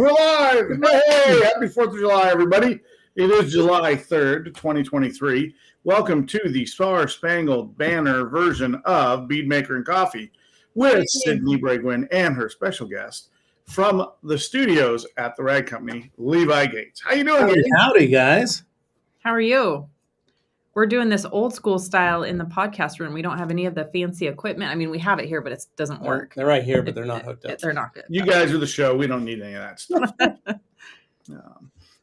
We're live. Hey, happy 4th of July, everybody. It is July 3rd, 2023. Welcome to the Star Spangled banner version of Bead Maker and Coffee with Sydney Bragwin and her special guest from the studios at the Rag Company, Levi Gates. How you doing? Howdy, guys. How are you? We're doing this old school style in the podcast room. We don't have any of the fancy equipment. I mean, we have it here, but it doesn't work. They're right here, but they're not hooked up. They're not good. You guys are the show. We don't need any of that stuff.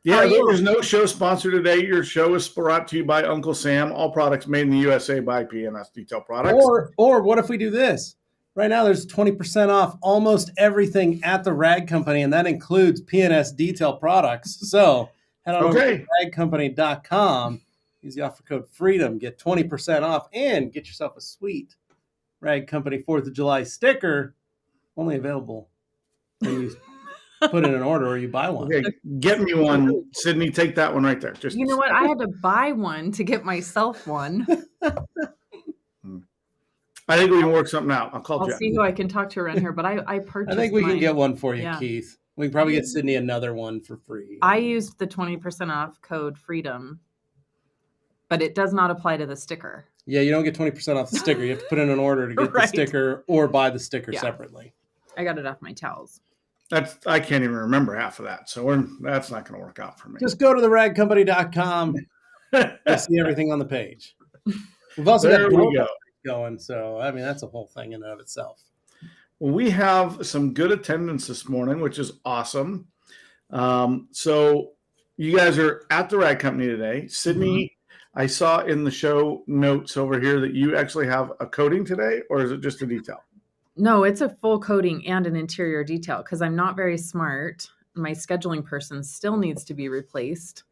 There's no show sponsor today. Your show is brought to you by Uncle Sam. All products made in the USA by PNS Detail Products. Or what if we do this? Right now, there's 20% off almost everything at the Rag Company, and that includes PNS Detail Products. So head on over to ragcompany.com. Use the offer code FREEDOM. Get 20% off and get yourself a sweet Rag Company 4th of July sticker. Only available when you put in an order or you buy one. Okay, get me one, Sydney. Take that one right there. Just you know what? I had to buy one to get myself one. I think we can work something out. I'll Jeff. See who I can talk to around here, but I purchased. I think we can get one for you, Keith. We can probably get Sydney another one for free. I used the 20% off code FREEDOM, but it does not apply to the sticker. Yeah, you don't get 20% off the sticker. You have to put in an order to get the sticker or buy the sticker separately. I got it off my towels. I can't even remember half of that, so that's not going to work out for me. Just go to the ragcompany.com. You'll see everything on the page. We've also got going, so I mean that's a whole thing in and of itself. Well, we have some good attendance this morning, which is awesome. So you guys are at the Rag Company today. Sydney, I saw in the show notes over here that you actually have a coating today, or is it just a detail? No, it's a full coating and an interior detail because I'm not very smart. My scheduling person still needs to be replaced.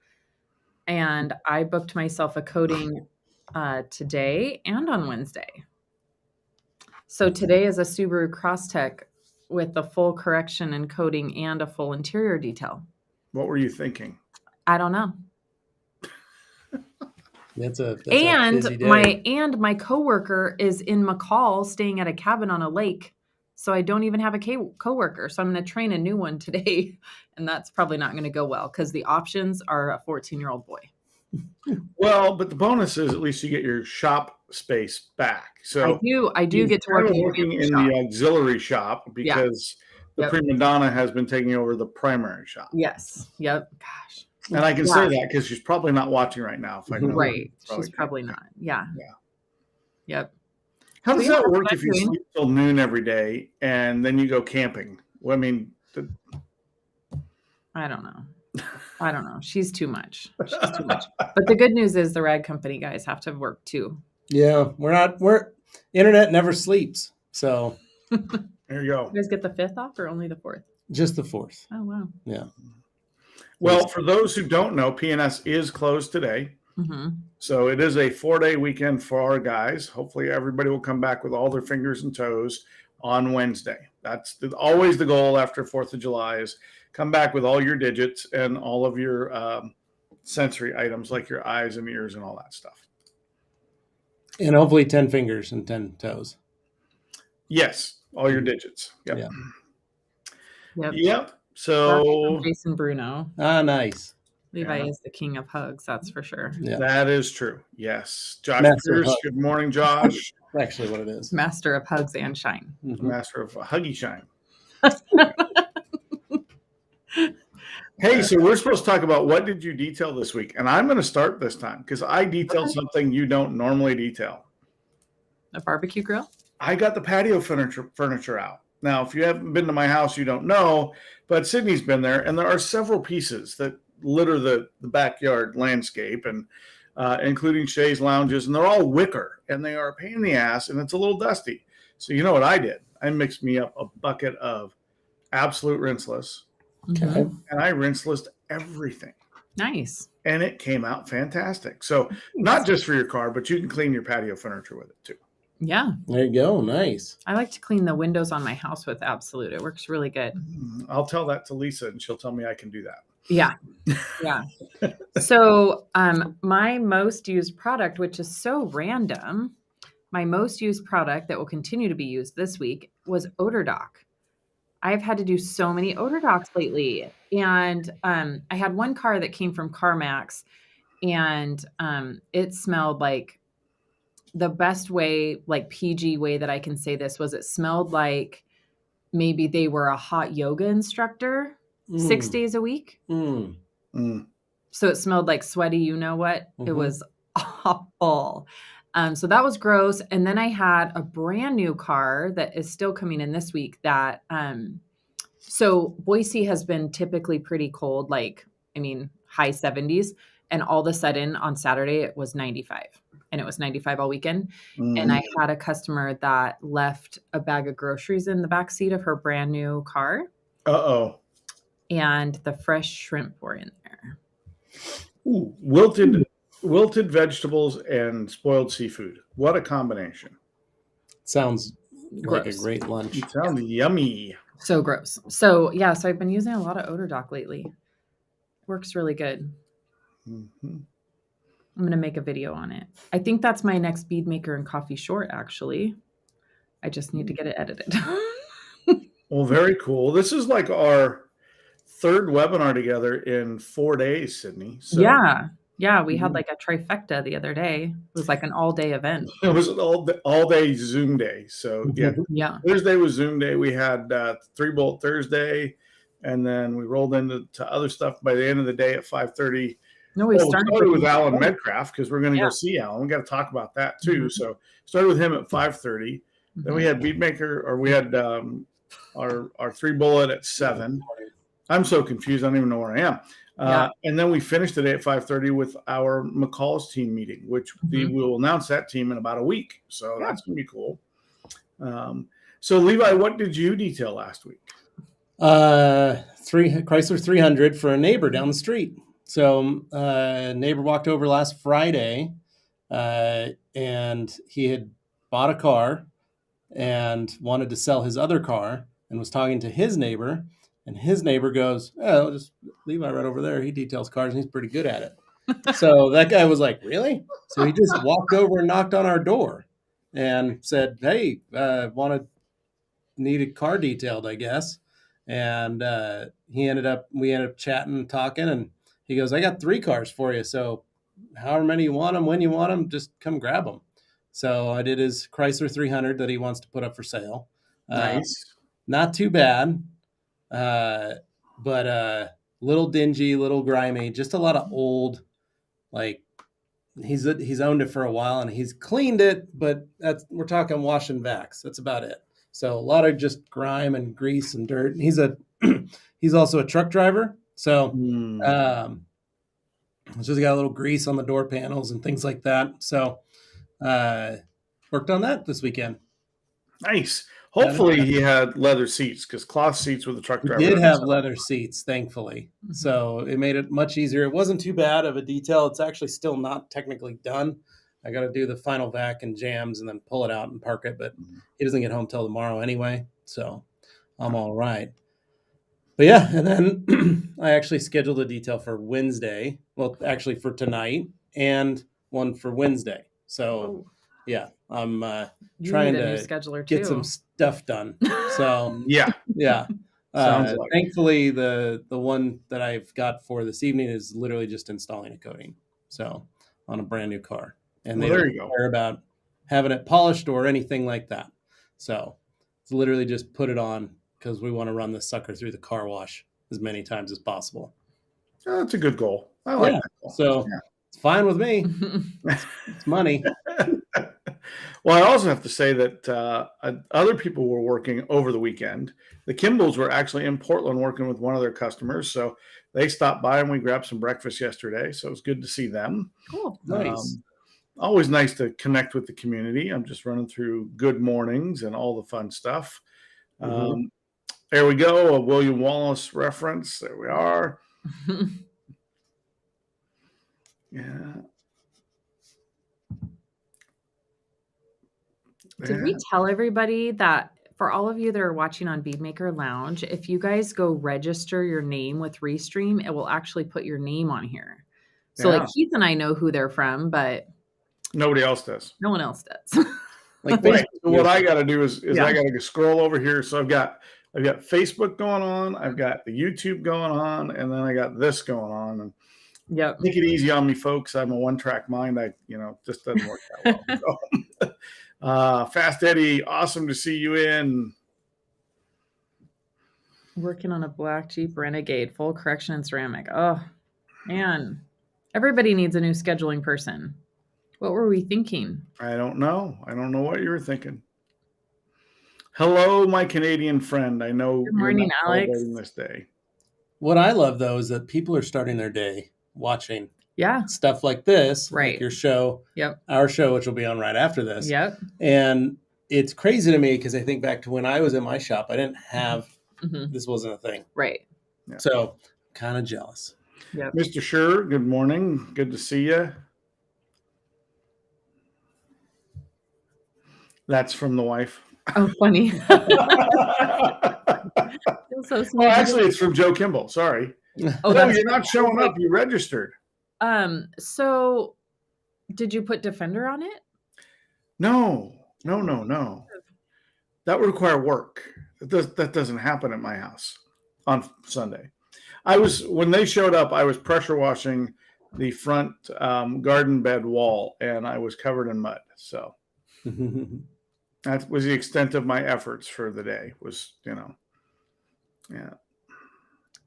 And I booked myself a coating today and on Wednesday. So today is a Subaru Crosstrek with the full correction and coating and a full interior detail. What were you thinking? I don't know. That's a busy day. My coworker is in McCall staying at a cabin on a lake. So I don't even have a coworker. So I'm going to train a new one today. And that's probably not going to go well because the options are a 14-year-old boy. Well, but the bonus is at least you get your shop space back. So I do get to work working in the auxiliary shop because the prima donna has been taking over the primary shop. Yes. Yep. Gosh. And I can say that because she's probably not watching right now. If I know she's probably not. Yeah. Yep. How does that work if you sleep till noon every day and then you go camping? Well, I mean, I don't know. She's too much. But the good news is the Rag Company guys have to work too. Yeah, internet never sleeps. So there you go. You guys get the 5th off or only the 4th? Just the 4th. Oh, wow. Yeah. Well, for those who don't know, PNS is closed today. Mm-hmm. So it is a 4-day weekend for our guys. Hopefully everybody will come back with all their fingers and toes on Wednesday. That's always the goal after 4th of July is come back with all your digits and all of your sensory items like your eyes and ears and all that stuff. And hopefully 10 fingers and 10 toes. Yes, all your digits. Yep. Yeah. Yep. So Jason Bruno. Ah, nice. Levi is the king of hugs, that's for sure. Yeah. That is true. Yes. Josh Pierce, good morning, Josh. Actually what it is. Master of hugs and shine. Mm-hmm. Master of huggy shine. Hey, so we're supposed to talk about what did you detail this week? And I'm going to start this time because I detailed something you don't normally detail. A barbecue grill? I got the patio furniture out. Now, if you haven't been to my house, you don't know, but Sydney's been there, and there are several pieces that litter the backyard landscape, and including chaise lounges, and they're all wicker, and they are a pain in the ass, and it's a little dusty. So you know what I did? I mixed me up a bucket of absolute rinseless, and I rinselessed everything. Nice. And it came out fantastic. So not just for your car, but you can clean your patio furniture with it too. Yeah. There you go. Nice. I like to clean the windows on my house with Absolute. It works really good. I'll tell that to Lisa and she'll tell me I can do that. Yeah. Yeah. So my most used product, which is so random, my most used product that will continue to be used this week was Odor. I've had to do so many odor docs lately. And I had one car that came from CarMax, and it smelled like the best way, like PG way that I can say this was it smelled like maybe they were a hot yoga instructor 6 days a week. So it smelled like sweaty, you know what? It was awful. So that was gross. And then I had a brand new car that is still coming in this week that, so Boise has been typically pretty cold, like, I mean, high 70s. And all of a sudden on Saturday, it was 95. And it was 95 all weekend. And I had a customer that left a bag of groceries in the back seat of her brand new car. Uh-oh. And the fresh shrimp were in there. Ooh, wilted vegetables and spoiled seafood. What a combination. Sounds gross. Like a great lunch. It sounds yummy. So gross. So yeah, so I've been using a lot of Odor Doc lately. Works really good. I'm going to make a video on it. I think that's my next bead maker and coffee short, actually. I just need to get it edited. Well, very cool. This is like our third webinar together in 4 days, Sydney. So. Yeah. We had like a trifecta the other day. It was like an all-day event. It was an all-day Zoom day. So yeah. Thursday was Zoom day. We had 3-bolt Thursday, and then we rolled into other stuff by the end of the day at 5:30. No, we started with Alan Medcraft because we're going to go see Alan. We got to talk about that too. So started with him at 5:30. Then we had Beadmaker, or we had our 3-bullet at 7. I'm so confused. I don't even know where I am. And then we finished the day at 5:30 with our McCall's team meeting, which we will announce that team in about a week. So that's going to be cool. So Levi, what did you detail last week? Chrysler 300 for a neighbor down the street. So a neighbor walked over last Friday, and he had bought a car and wanted to sell his other car and was talking to his neighbor. And his neighbor goes, "Oh, just Levi right over there. He details cars and he's pretty good at it." So that guy was like, "Really?" So he just walked over and knocked on our door and said, "Hey, need a car detailed, I guess." And we ended up chatting and talking, and he goes, "I got 3 cars for you. So however many you want them, when you want them, just come grab them." So I did his Chrysler 300 that he wants to put up for sale. Nice. Not too bad. But little dingy, little grimy, just a lot of old, like he's owned it for a while and he's cleaned it, but we're talking wash and vax. That's about it. So a lot of just grime and grease and dirt. And he's also a truck driver. So, it's just got a little grease on the door panels and things like that. So, worked on that this weekend. Nice. Hopefully he had leather seats, because cloth seats with the truck driver. We did have leather seats, thankfully. So it made it much easier. It wasn't too bad of a detail. It's actually still not technically done. I got to do the final vac and jams and then pull it out and park it. But he doesn't get home till tomorrow anyway. So I'm all right. But yeah, and then I actually scheduled a detail for Wednesday. Well, actually for tonight and one for Wednesday. So yeah, I'm trying to get some stuff done. So yeah. Thankfully, the one that I've got for this evening is literally just installing a coating. So on a brand new car, and they don't care about having it polished or anything like that. So it's literally just put it on because we want to run this sucker through the car wash as many times as possible. Oh, that's a good goal. I like that goal. So it's fine with me. It's money. Well, I also have to say that other people were working over the weekend. The Kimballs were actually in Portland working with one of their customers. So they stopped by and we grabbed some breakfast yesterday. So it was good to see them. Cool. Nice. Always nice to connect with the community. I'm just running through good mornings and all the fun stuff. There we go. A William Wallace reference. There we are. Yeah. Did we tell everybody that for all of you that are watching on Beadmaker Lounge, if you guys go register your name with Restream, it will actually put your name on here. So like Keith and I know who they're from, but nobody else does. No one else does. Like what I got to do is I got to scroll over here. So I've got I've got Facebook going on. I've got the YouTube going on, and then I got this going on. And Yep. make it easy on me, folks. I'm a one-track mind. Just doesn't work that well. So, Fast Eddie, awesome to see you in. Working on a black Jeep Renegade, full correction and ceramic. Oh, man. Everybody needs a new scheduling person. What were we thinking? I don't know. I don't know what you were thinking. Hello, my Canadian friend. I know Good morning, you're not Alex. celebrating this day. What I love, though, is that people are starting their day watching stuff like this, right? Like your show, our show, which will be on right after this. Yep. And it's crazy to me because I think back to when I was in my shop, I didn't have this wasn't a thing, right? Yeah. So kind of jealous. Yep. Mr. Scher, good morning. Good to see you. That's from the wife. Oh, funny. So well, actually, it's from Joe Kimball. Sorry. Oh, no, you're not showing up. You registered. So did you put Defender on it? No. That would require work. That doesn't happen at my house on Sunday. When they showed up, I was pressure washing the front garden bed wall, and I was covered in mud. So that was the extent of my efforts for the day. Yeah.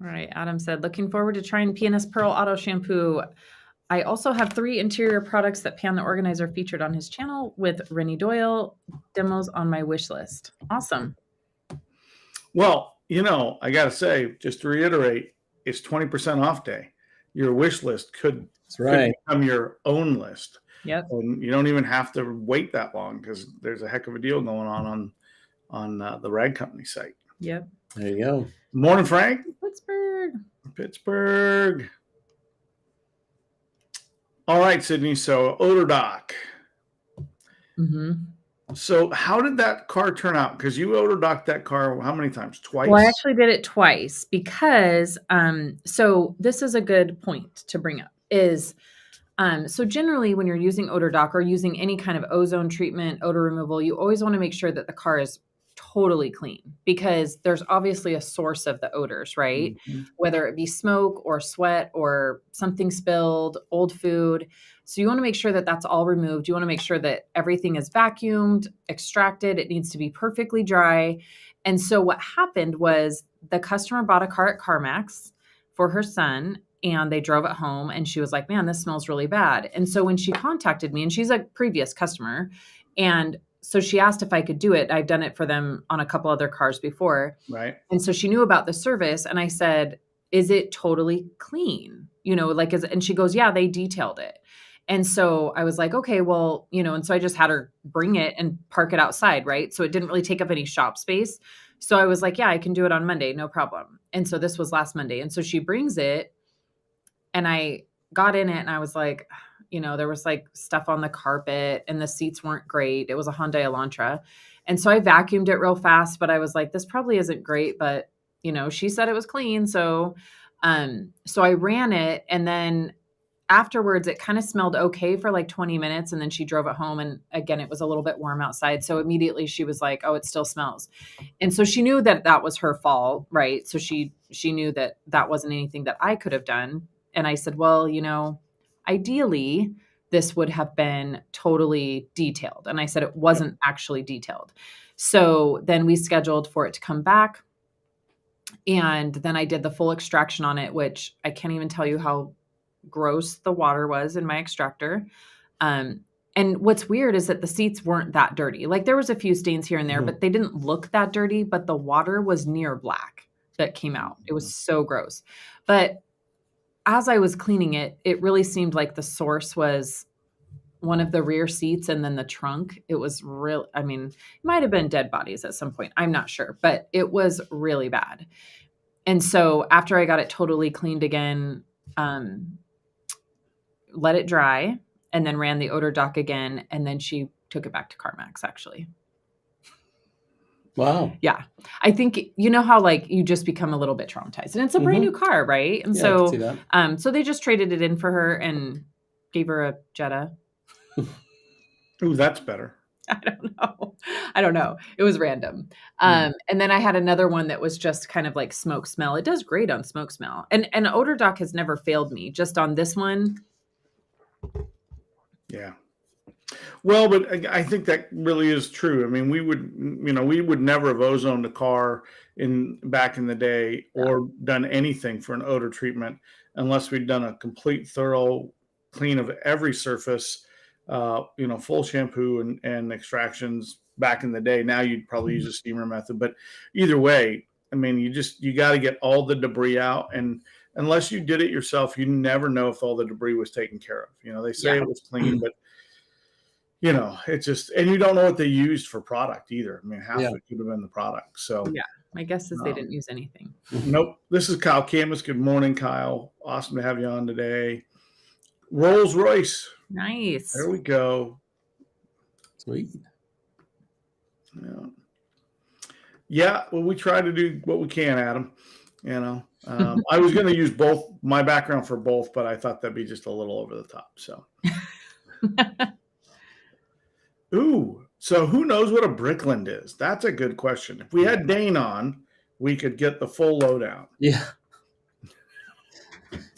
All right. Adam said, looking forward to trying P&S Pearl Auto Shampoo. I also have 3 interior products that Pan the Organizer featured on his channel with Rennie Doyle demos on my wish list. Awesome. Well, I got to say, just to reiterate, it's 20% off day. Your wish list could become your own list. Yep. And you don't even have to wait that long because there's a heck of a deal going on the Rag Company site. Yep. There you go. Morning, Frank. Pittsburgh. All right, Sydney. So Odor Doc. Mm-hmm. So how did that car turn out? Because you Odor Docked that car how many times? Twice? Well, I actually did it twice because so this is a good point to bring up is so generally when you're using Odor Dock or using any kind of ozone treatment, odor removal, you always want to make sure that the car is totally clean because there's obviously a source of the odors, right? Mm-hmm. Whether it be smoke or sweat or something spilled, old food. So you want to make sure that that's all removed. You want to make sure that everything is vacuumed, extracted. It needs to be perfectly dry. And so what happened was the customer bought a car at CarMax for her son and they drove it home and she was like, man, this smells really bad. And so when she contacted me, and she's a previous customer, and so she asked if I could do it. I've done it for them on a couple other cars before. Right. And so she knew about the service. And I said, is it totally clean? And she goes, yeah, they detailed it. And so I was like, okay, well, and so I just had her bring it and park it outside. Right. So it didn't really take up any shop space. So I was like, yeah, I can do it on Monday. No problem. And so this was last Monday. And so she brings it and I got in it and I was like, there was like stuff on the carpet and the seats weren't great. It was a Hyundai Elantra. And so I vacuumed it real fast, but I was like, this probably isn't great, but she said it was clean. So I ran it. And then afterwards it kind of smelled okay for like 20 minutes. And then she drove it home. And again, it was a little bit warm outside. So immediately she was like, oh, it still smells. And so she knew that that was her fault. Right. So she knew that that wasn't anything that I could have done. And I said, well, ideally, this would have been totally detailed. And I said it wasn't actually detailed. So then we scheduled for it to come back. And then I did the full extraction on it, which I can't even tell you how gross the water was in my extractor. And what's weird is that the seats weren't that dirty. Like there was a few stains here and there, but they didn't look that dirty. But the water was near black that came out. It was so gross. But as I was cleaning it, it really seemed like the source was one of the rear seats and then the trunk. It was real. I mean, it might have been dead bodies at some point. I'm not sure, but it was really bad. And so after I got it totally cleaned again, let it dry and then ran the Odor Dock again. And then she took it back to CarMax actually. Wow. Yeah. I think, how like you just become a little bit traumatized and it's a brand new car. Right. And I can see that. So they just traded it in for her and gave her a Jetta. Ooh, that's better. I don't know. It was random. And then I had another one that was just kind of like smoke smell. It does great on smoke smell. And Odor Doc has never failed me. Just on this one. Yeah. Well, but I think that really is true. I mean, we would never have ozoned a car back in the day or done anything for an odor treatment unless we'd done a complete thorough clean of every surface, full shampoo and extractions back in the day. Now you'd probably use a steamer method, but either way, I mean, you got to get all the debris out, and unless you did it yourself, you never know if all the debris was taken care of. They say it was clean, but it's just, and you don't know what they used for product either. I mean, half of it could have been the product. So yeah, my guess is they didn't use anything. Nope. This is Kyle Camus. Good morning, Kyle. Awesome to have you on today. Rolls Royce. Nice. There we go. Sweet. Yeah. Well, we try to do what we can, Adam. I was going to use both my background for both, but I thought that'd be just a little over the top. So. Ooh, so who knows what a Brickland is? That's a good question. If we had Dane on, we could get the full lowdown. Yeah.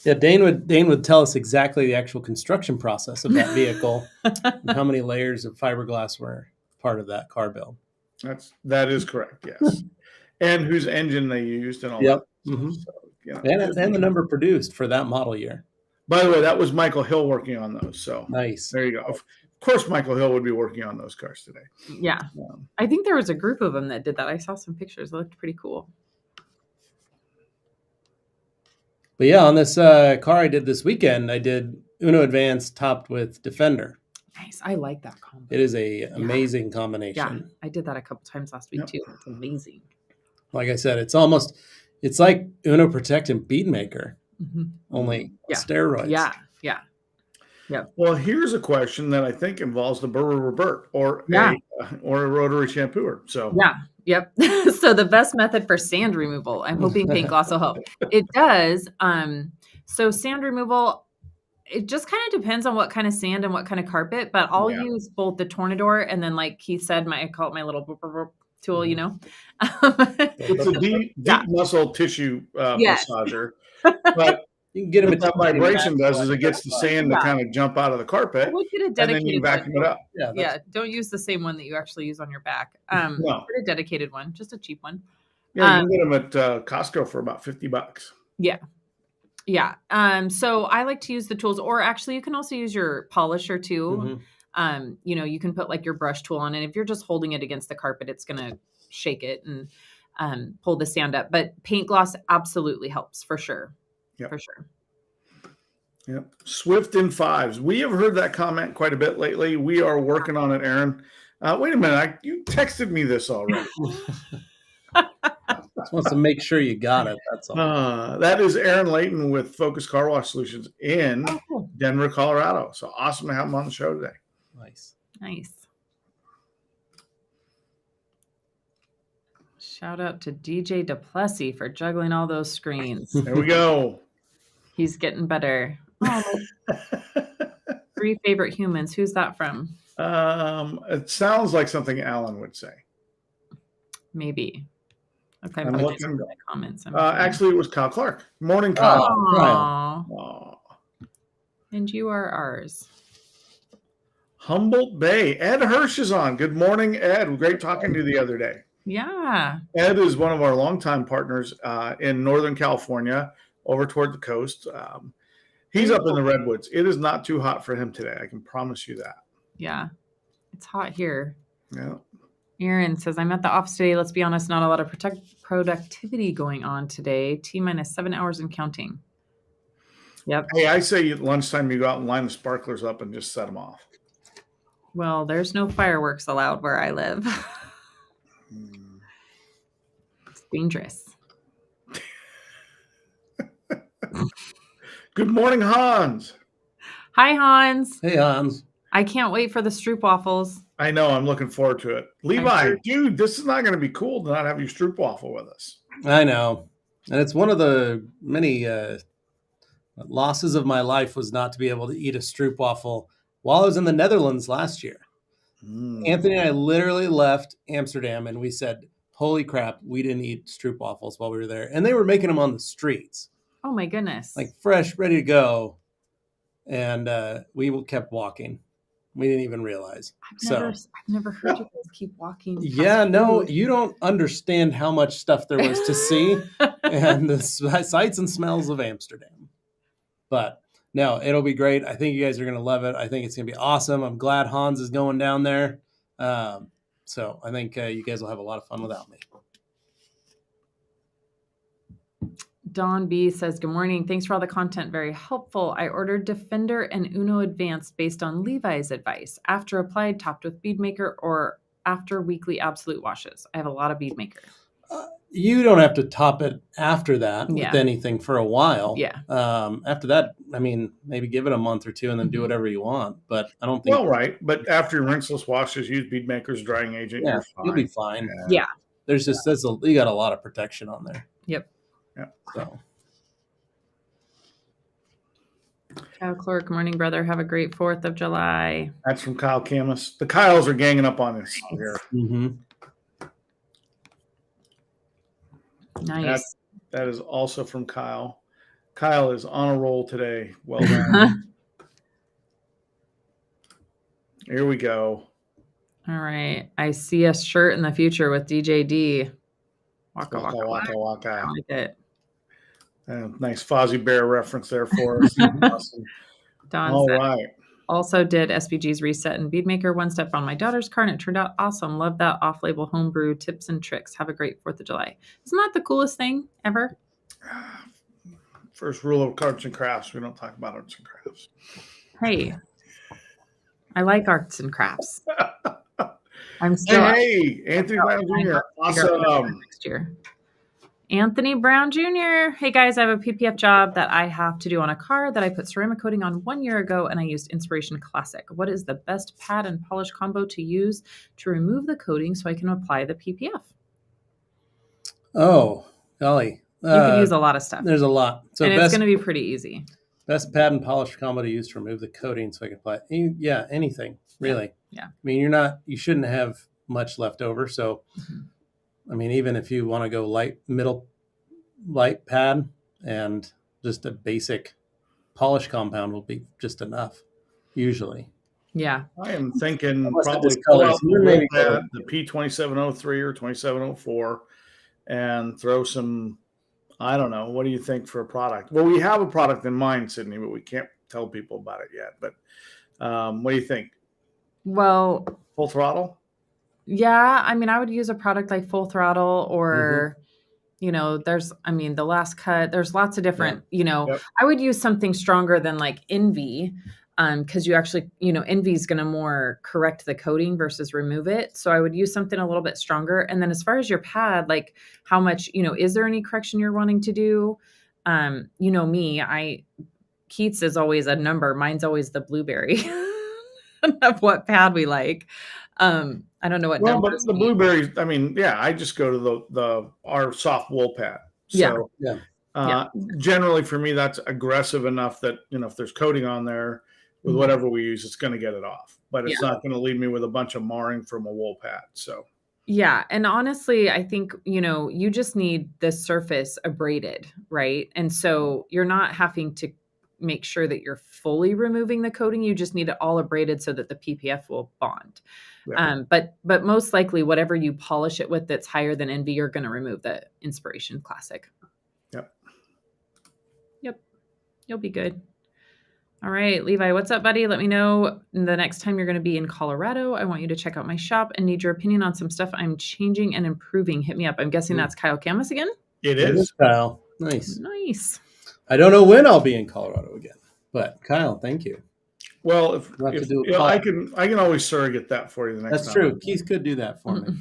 Yeah, Dane would tell us exactly the actual construction process of that vehicle and how many layers of fiberglass were part of that car build. That is correct, yes. And whose engine they used and all that. Mm-hmm. So, and the number produced for that model year. By the way, that was Michael Hill working on those. So nice. There you go. Of course, Michael Hill would be working on those cars today. Yeah. I think there was a group of them that did that. I saw some pictures. It looked pretty cool. But yeah, on this car I did this weekend, I did Uno Advanced topped with Defender. Nice. I like that combo. It is a amazing combination. Yeah, I did that a couple times last week too. It's amazing. Like I said, it's like Uno Protect and Bead Maker, only steroids. Yeah. Well, here's a question that I think involves the Burr Revert or a rotary shampooer. So Yep. So the best method for sand removal. I'm hoping paint gloss will help. It does. So sand removal, it just kind of depends on what kind of sand and what kind of carpet, but I'll use both the Tornador and then, like Keith said, I call it my little boop, boop, boop tool, It's a deep muscle tissue massager. But you can get them. What that vibration does is it gets the sand to kind of jump out of the carpet, and then you vacuum it up. Yeah, don't use the same one that you actually use on your back. No. Get a dedicated one, just a cheap one. Yeah, you can get them at Costco for about $50. Yeah. So I like to use the tools, or actually you can also use your polisher too. You can put like your brush tool on, and if you're just holding it against the carpet, it's going to shake it and pull the sand up. But paint gloss absolutely helps for sure. For sure. Yep. Swift in fives. We have heard that comment quite a bit lately. We are working on it, Aaron. Wait a minute. You texted me this already. Just wants to make sure you got it. That's all. That is Aaron Layton with Focus Car Wash Solutions in Denver, Colorado. So awesome to have him on the show today. Nice. Shout out to DJ DePlessis for juggling all those screens. There we go. He's getting better. Oh, 3 favorite humans. Who's that from? It sounds like something Alan would say. Maybe. Okay, I'm looking in the comments. Actually, it was Kyle Clark. Morning, Kyle. Aww. And you are ours. Humboldt Bay. Ed Hirsch is on. Good morning, Ed. Great talking to you the other day. Yeah. Ed is one of our longtime partners in Northern California, over toward the coast. He's up in the Redwoods. It is not too hot for him today. I can promise you that. Yeah. It's hot here. Yeah. Aaron says, I'm at the office today. Let's be honest, not a lot of productivity going on today. T-minus 7 hours and counting. Yep. Hey, I say at lunchtime you go out and line the sparklers up and just set them off. Well, there's no fireworks allowed where I live. It's dangerous. Good morning, Hans. Hi, Hans. Hey, Hans. I can't wait for the Stroop waffles. I know. I'm looking forward to it. Levi, dude, this is not going to be cool to not have you Stroop waffle with us. I know. And it's one of the many losses of my life was not to be able to eat a Stroop waffle while I was in the Netherlands last year. Anthony and I literally left Amsterdam and we said, holy crap, we didn't eat stroopwafels while we were there. And they were making them on the streets. Oh my goodness. Like fresh, ready to go. And we kept walking. We didn't even realize. I've never heard you guys keep walking. Yeah, no, you don't understand how much stuff there was to see and the sights and smells of Amsterdam. But no, it'll be great. I think you guys are going to love it. I think it's going to be awesome. I'm glad Hans is going down there. So I think you guys will have a lot of fun without me. Dawn B says, good morning. Thanks for all the content. Very helpful. I ordered Defender and Uno Advanced based on Levi's advice. After applied, topped with Bead Maker or after weekly absolute washes. I have a lot of Bead Maker. You don't have to top it after that with anything for a while. Yeah. After that, I mean, maybe give it a month or two and then do whatever you want. But I don't think. Well, right. But after rinseless washes, use Bead Maker's drying agent. Yeah, you'll be fine. Yeah. There's just you got a lot of protection on there. Yep. Yeah. So. Kyle Clark, morning, brother. Have a great 4th of July. That's from Kyle Camus. The Kyles are ganging up on us here. Mm-hmm. Nice. That is also from Kyle. Kyle is on a roll today. Well done. Here we go. All right. I see a shirt in the future with DJD. Waka, waka, waka. Waka. I like it. Nice Fozzie Bear reference there for us. Awesome. Don All said, right. also did SVG's reset and Bead Maker one step on my daughter's car, and it turned out awesome. Love that off-label homebrew tips and tricks. Have a great 4th of July. Isn't that the coolest thing ever? First rule of arts and crafts: we don't talk about arts and crafts. Hey, I like arts and crafts. I'm still. Hey, Anthony Brown Jr. Awesome. Next year. Anthony Brown Jr. Hey guys, I have a PPF job that I have to do on a car that I put ceramic coating on 1 year ago, and I used Inspiration Classic. What is the best pad and polish combo to use to remove the coating so I can apply the PPF? Oh, golly. You could use a lot of stuff. There's a lot. So and it's going to be pretty easy. Best pad and polish combo to use to remove the coating so I can apply it. Yeah, anything, really. Yeah. I mean, you shouldn't have much left over. So, I mean, even if you want to go light pad and just a basic polish compound will be just enough, usually. Yeah. I am thinking probably pull out the P2703 or 2704 and throw some, I don't know. What do you think for a product? Well, we have a product in mind, Sydney, but we can't tell people about it yet. But what do you think? Well, full throttle? Yeah. I mean, I would use a product like Full Throttle or, the Last Cut. There's lots of different, I would use something stronger than like Envy. Because you actually, Envy is going to more correct the coating versus remove it. So I would use something a little bit stronger. And then as far as your pad, like how much, is there any correction you're wanting to do? Me, Keith's is always a number. Mine's always the blueberry of what pad we like. I don't know what number. But the blueberries, I just go to our soft wool pad. So, generally for me, that's aggressive enough that, if there's coating on there, with whatever we use, it's going to get it off, but it's not going to leave me with a bunch of marring from a wool pad. So, yeah. And honestly, I think, you just need the surface abraded, right? And so you're not having to make sure that you're fully removing the coating. You just need it all abraded so that the PPF will bond. Yeah. But most likely whatever you polish it with that's higher than Envy, you're going to remove the Inspiration Classic. Yep. You'll be good. All right, Levi, what's up, buddy? Let me know the next time you're going to be in Colorado. I want you to check out my shop and need your opinion on some stuff I'm changing and improving. Hit me up. I'm guessing that's Kyle Camus again? It is. Kyle. Nice. I don't know when I'll be in Colorado again, but Kyle, thank you. Well, I can always surrogate that for you the next time. That's true. Keith could do that for me.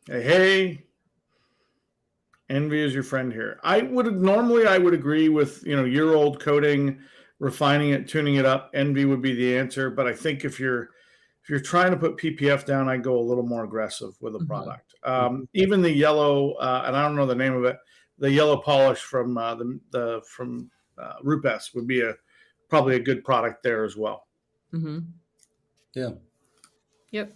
Hey. Envy is your friend here. I would agree with, year-old coating, refining it, tuning it up. Envy would be the answer. But I think if you're trying to put PPF down, I'd go a little more aggressive with a product. Even the yellow, and I don't know the name of it, the yellow polish from Rupes would be probably a good product there as well. Mm-hmm. Yeah. Yep.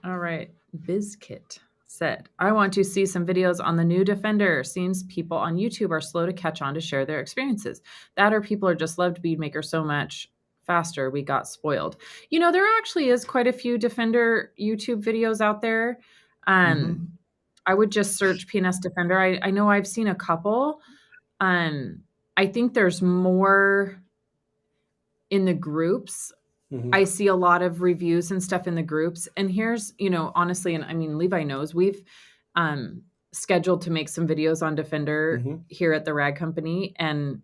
All right. BizKit said, I want to see some videos on the new Defender. Seems people on YouTube are slow to catch on to share their experiences. That or people are just loved Beadmaker so much faster. We got spoiled. There actually is quite a few Defender YouTube videos out there. I would just search PNS Defender. I know I've seen a couple. I think there's more in the groups. I see a lot of reviews and stuff in the groups. And here's, honestly, and I mean, Levi knows, we've scheduled to make some videos on Defender here at the Rag Company. And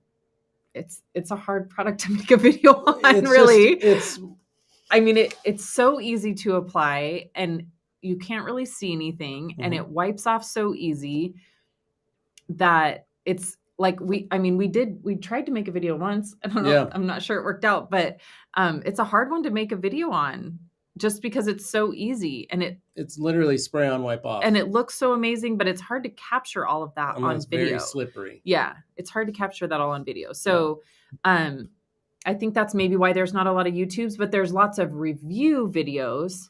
it's a hard product to make a video on, really. It's so easy to apply and you can't really see anything. And it wipes off so easy that it's like we tried to make a video once. I don't know. Yeah. I'm not sure it worked out, but it's a hard one to make a video on just because it's so easy and it's literally spray on, wipe off. And it looks so amazing, but it's hard to capture all of that on video. Very slippery. Yeah. It's hard to capture that all on video. So I think that's maybe why there's not a lot of YouTubes, but there's lots of review videos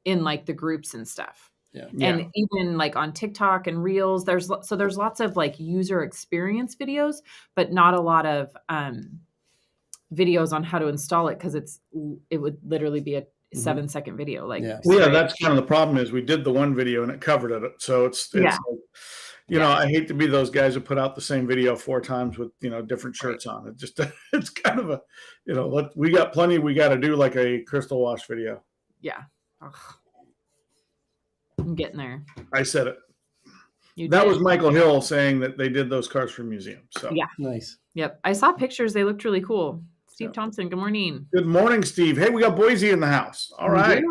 in like the groups and stuff. Yeah. And even like on TikTok and Reels, there's lots of like user experience videos, but not a lot of videos on how to install it because it would literally be a 7-second video. Like, that's kind of the problem is we did the one video and it covered it. So it's like, I hate to be those guys who put out the same video 4 times with, different shirts on. It just, it's kind of a, we got plenty, we got to do like a crystal wash video. Yeah. Ugh. I'm getting there. I said it. That was Michael Hill saying that they did those cars for museums. So yeah, nice. Yep, I saw pictures. They looked really cool. Steve Thompson. Good morning. Good morning, Steve. Hey, we got Boise in the house. All right.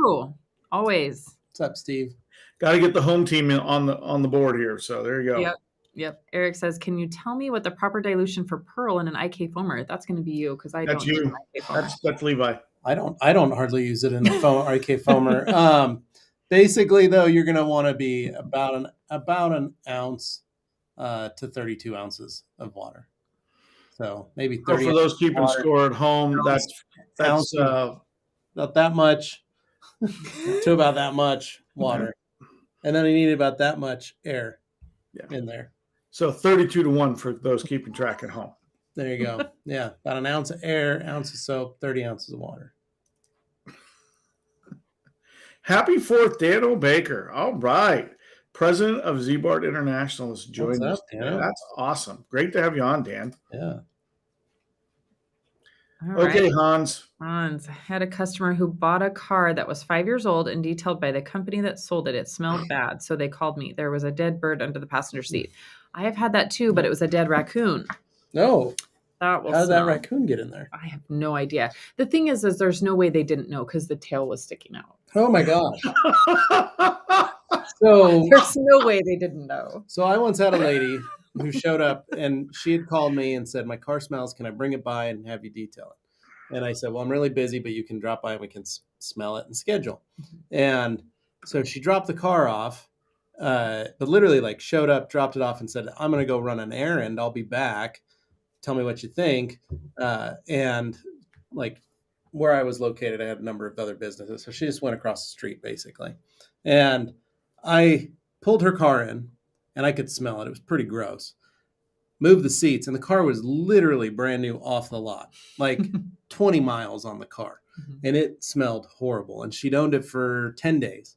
Always. What's up, Steve? Got to get the home team on the board here. So there you go. Yep. Eric says, "Can you tell me what the proper dilution for pearl in an IK foamer?" That's going to be you because I don't. Use an IK foamer. That's Levi. I don't hardly use it in the IK foamer. Basically, though, you're going to want to be about an ounce to 32 ounces of water. So maybe 30. So for those keeping score at home, that's not that much to about that much water, and then you need about that much air in there. So 32-1 for those keeping track at home. There you go. Yeah, about an ounce of air, ounce of soap, 30 ounces of water. Happy 4th, Dan Baker. All right. President of Z-Bart International is joining us. That's awesome. Great to have you on, Dan. Yeah. All okay, right. Hans. I had a customer who bought a car that was 5 years old and detailed by the company that sold it. It smelled bad, so they called me. There was a dead bird under the passenger seat. I have had that too, but it was a dead raccoon. No. How did that raccoon get in there? I have no idea. The thing is there's no way they didn't know because the tail was sticking out. Oh my gosh. So there's no way they didn't know. So I once had a lady who showed up and she had called me and said, "My car smells. Can I bring it by and have you detail it?" And I said, "Well, I'm really busy, but you can drop by and we can smell it and schedule." And so she dropped the car off, but literally like showed up, dropped it off and said, "I'm going to go run an errand. I'll be back. Tell me what you think." And like where I was located, I had a number of other businesses. So she just went across the street basically. And I pulled her car in and I could smell it. It was pretty gross. Moved the seats and the car was literally brand new off the lot, like 20 miles on the car. And it smelled horrible. And she'd owned it for 10 days.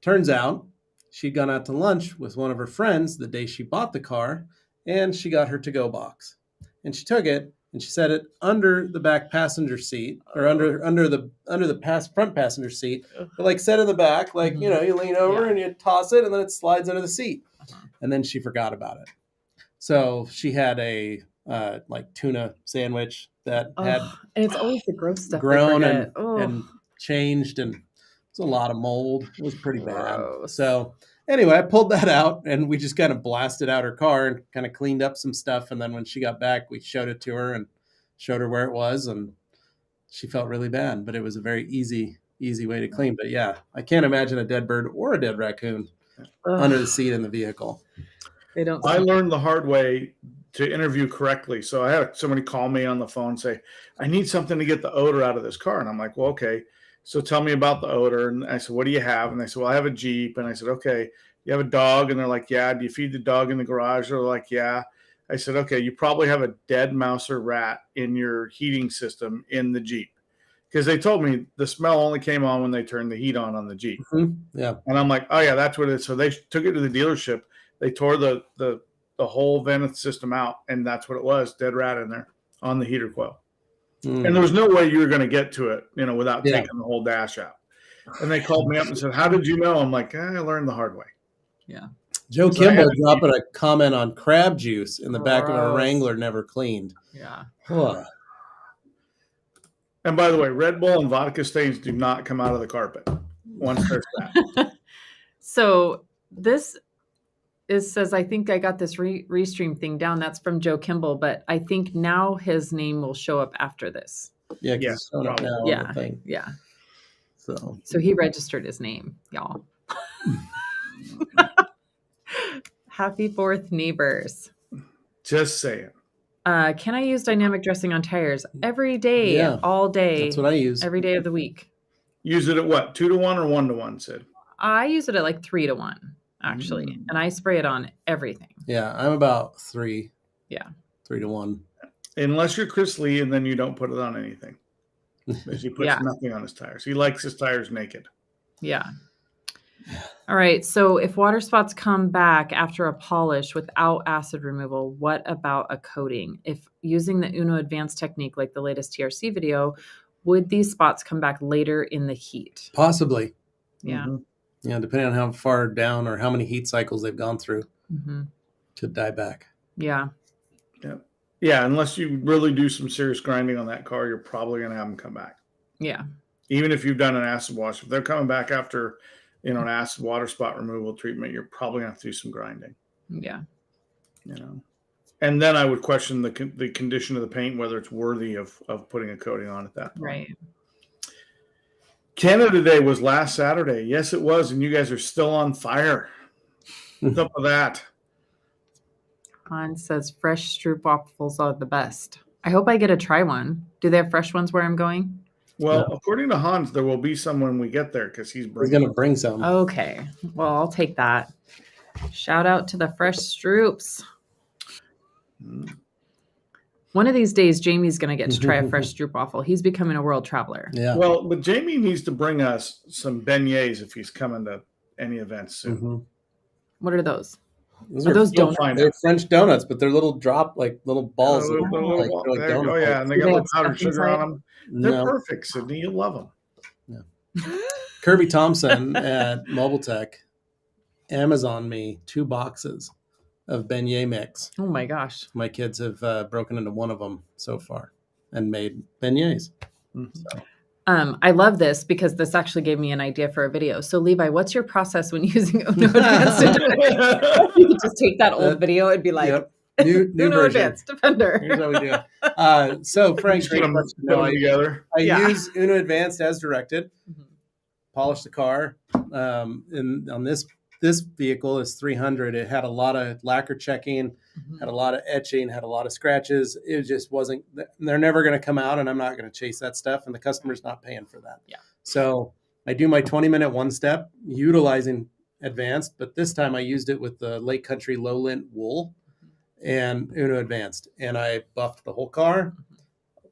Turns out she'd gone out to lunch with one of her friends the day she bought the car. And she got her to-go box, and she took it and she set it under the back passenger seat, or under the front passenger seat, but like set in the back, like you lean over and you toss it, and then it slides under the seat. And then she forgot about it. So she had a like tuna sandwich that had and it's always the gross stuff grown and changed, and it's a lot of mold. It was pretty bad. So. Anyway, I pulled that out and we just kind of blasted out her car and kind of cleaned up some stuff. And then when she got back, we showed it to her and showed her where it was. And she felt really bad, but it was a very easy way to clean. But yeah, I can't imagine a dead bird or a dead raccoon under the seat in the vehicle. They don't. I learned the hard way to interview correctly. So I had somebody call me on the phone and say, I need something to get the odor out of this car. And I'm like, well, okay. So tell me about the odor. And I said, what do you have? And they said, well, I have a Jeep. And I said, okay, you have a dog? And they're like, yeah. Do you feed the dog in the garage? They're like, yeah. I said, okay, you probably have a dead mouse or rat in your heating system in the Jeep. Because they told me the smell only came on when they turned the heat on the Jeep. Mm-hmm. Yeah. And I'm like, oh, yeah, that's what it is. So they took it to the dealership. They tore the whole vent system out, and that's what it was, dead rat in there on the heater coil. And there was no way you were going to get to it, without taking the whole dash out. And they called me up and said, how did you know? I'm like, I learned the hard way. Yeah. Joe Kimball dropping a comment on crab juice in the back of a Wrangler never cleaned. Yeah. Huh. And by the way, Red Bull and vodka stains do not come out of the carpet once they're fat. So this says, I think I got this restream thing down. That's from Joe Kimball, but I think now his name will show up after this. Yeah, it's showing up now on the thing. Yeah. So he registered his name, y'all. Happy 4th, neighbors. Just saying. Can I use dynamic dressing on tires every day, all day? That's what I use. Every day of the week. Use it at what? 2-1 or 1-1, Sid? I use it at like 3-1, actually. And I spray it on everything. Yeah, I'm about 3. Yeah. 3-1. Unless you're Chris Lee and then you don't put it on anything. Because he puts nothing on his tires. He likes his tires naked. Yeah. All right. So if water spots come back after a polish without acid removal, what about a coating? If using the Uno Advanced technique like the latest TRC video, would these spots come back later in the heat? Possibly. Yeah. Mm-hmm. Yeah, depending on how far down or how many heat cycles they've gone through to die back. Yeah. Yeah, unless you really do some serious grinding on that car, you're probably going to have them come back. Yeah. Even if you've done an acid wash, if they're coming back after an acid water spot removal treatment, you're probably going to have to do some grinding. Yeah. And then I would question the condition of the paint, whether it's worthy of putting a coating on at that point. Right. Canada Day was last Saturday. Yes, it was. And you guys are still on fire. What's up with that? Han says fresh stroopwafels are the best. I hope I get to try one. Do they have fresh ones where I'm going? Well, according to Hans, there will be some when we get there because he's going to bring some. Okay. Well, I'll take that. Shout out to the fresh stroops. One of these days, Jamie's going to get to try a fresh stroopwafel. He's becoming a world traveler. Yeah. Well, but Jamie needs to bring us some beignets if he's coming to any events soon. What are those? Are those donuts? They're French donuts, but they're little little balls. And they got a little powdered sugar on them. They're perfect, Sydney. You love them. Yeah. Kirby Thompson at Mobile Tech Amazon me 2 boxes of beignet mix. Oh my gosh. My kids have broken into one of them so far and made beignets. So. I love this because this actually gave me an idea for a video. So Levi, what's your process when using Uno Advanced Defender? You could just take that old video and be like, new Uno version. Advanced Defender. Here's how we do it. So Frank, I use Uno Advanced as directed. Polish the car. And on this vehicle is 300. It had a lot of lacquer checking, had a lot of etching, had a lot of scratches. It just wasn't, they're never going to come out, and I'm not going to chase that stuff, and the customer's not paying for that. Yeah. So I do my 20-minute one step utilizing Advanced, but this time I used it with the Lake Country low lint wool and Uno Advanced, and I buffed the whole car,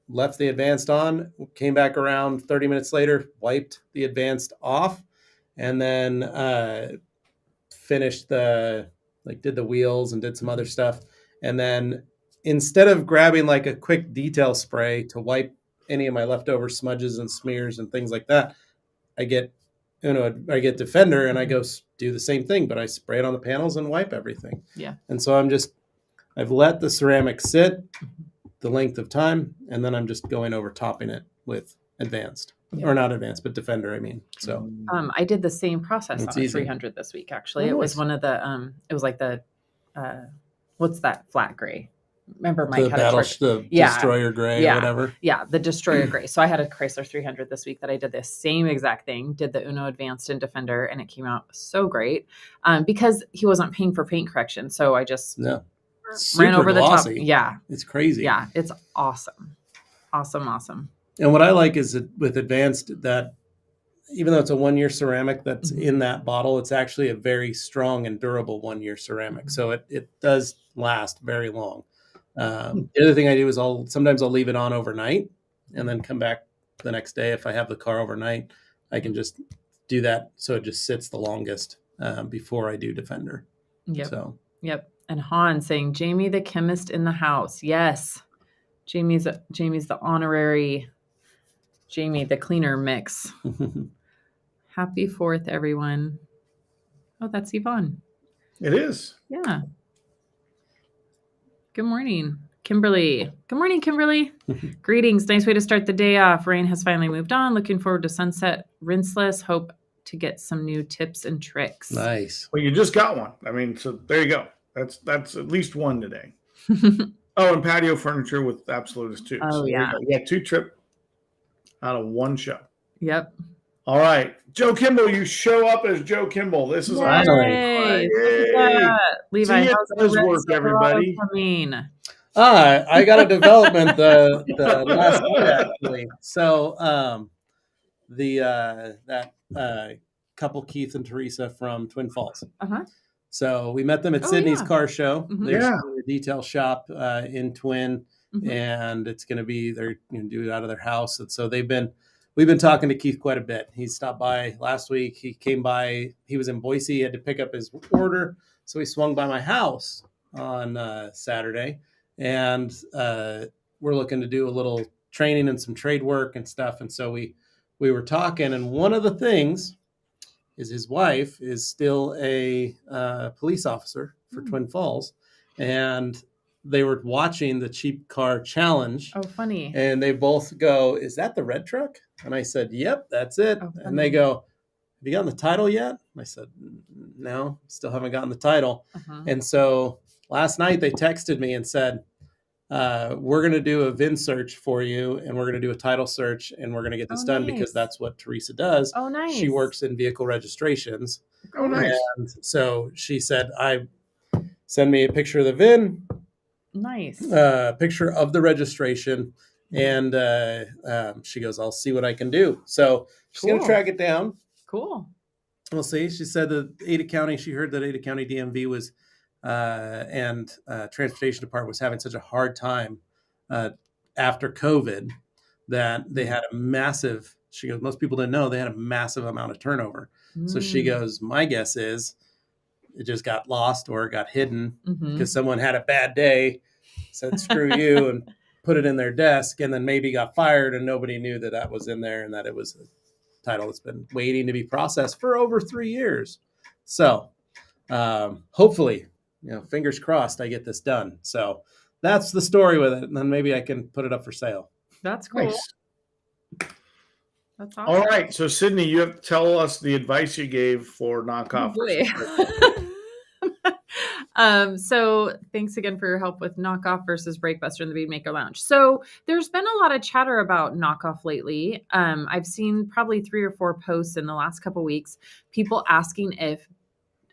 left the Advanced on, came back around 30 minutes later, wiped the Advanced off, and then finished did the wheels and did some other stuff. And then instead of grabbing like a quick detail spray to wipe any of my leftover smudges and smears and things like that, I get Defender and I go do the same thing, but I spray it on the panels and wipe everything. Yeah. And so I've let the ceramic sit the length of time, and then I'm just going over topping it with Advanced. Or not Advanced, but Defender, I mean. So I did the same process on a 300 this week, actually. It was one of the, it was like the, what's that flat gray? Remember Mike had the Destroyer gray or whatever? Yeah, the Destroyer gray. So I had a Chrysler 300 this week that I did the same exact thing, did the Uno Advanced and Defender, and it came out so great because he wasn't paying for paint correction. So I just Super ran over glossy. the top. Yeah. It's crazy. Yeah. It's awesome. Awesome. And what I like is that with Advanced, that even though it's a 1-year ceramic that's Mhm. in that bottle, it's actually a very strong and durable 1-year ceramic. So it does last very long. The other thing I do is sometimes I'll leave it on overnight and then come back the next day. If I have the car overnight, I can just do that. So it just sits the longest before I do Defender. Yep. So. Yep. And Han saying, Jamie the chemist in the house. Yes. Jamie's the honorary Jamie the cleaner mix. Happy 4th, everyone. Oh, that's Yvonne. It is. Yeah. Good morning, Kimberly. Good morning, Kimberly. Greetings. Nice way to start the day off. Rain has finally moved on. Looking forward to sunset rinseless. Hope to get some new tips and tricks. Nice. Well, you just got one. I mean, so there you go. That's at least one today. Oh, and patio furniture with Absolutist too. Oh, so yeah. You got 2 trip out of 1 show. Yep. All right. Joe Kimball, you show up as Joe Kimball. This is awesome. Yay. Levi, See, how's it does work, everybody. I got a development the last night, actually. So that couple, Keith and Teresa from Twin Falls. Uh-huh. So we met them at Sydney's car show. Mhm. They're starting a detail shop in Twin, Mhm. and it's going to be they're going to do it out of their house. And so we've been talking to Keith quite a bit. He stopped by last week. He came by. He was in Boise. He had to pick up his order, so he swung by my house on Saturday, and we're looking to do a little training and some trade work and stuff. And so we were talking, and one of the things is his wife is still a police officer for Twin Falls, and they were watching the Cheap Car Challenge. Oh, funny. And they both go, "Is that the red truck?" And I said, "Yep, that's it." Oh, and they go, "Have you gotten the title yet?" And I said, "No, still haven't gotten the title." Uh-huh. And so last night they texted me and said, we're going to do a VIN search for you, and we're going to do a title search, and we're going to get this done because that's what Teresa does. Oh, nice. She works in vehicle registrations. Oh, nice. And so she said, send me a picture of the VIN. Nice. Picture of the registration. And she goes, I'll see what I can do. So she's going to track it down. Cool. We'll see. She said that Ada County, she heard that Ada County DMV was and transportation department was having such a hard time after COVID that they had a massive, she goes, most people didn't know they had a massive amount of turnover. So she goes, my guess is it just got lost or got hidden because someone had a bad day, said, screw you, and put it in their desk, and then maybe got fired and nobody knew that was in there and that it was a title that's been waiting to be processed for over 3 years. So hopefully, fingers crossed I get this done. So that's the story with it. And then maybe I can put it up for sale. That's cool. Nice. That's awesome. All right. So Sydney, you have to tell us the advice you gave for knockoff. So thanks again for your help with knockoff versus Breakbuster in the Bead Maker Lounge. So there's been a lot of chatter about knockoff lately. I've seen probably 3 or 4 posts in the last couple of weeks, people asking if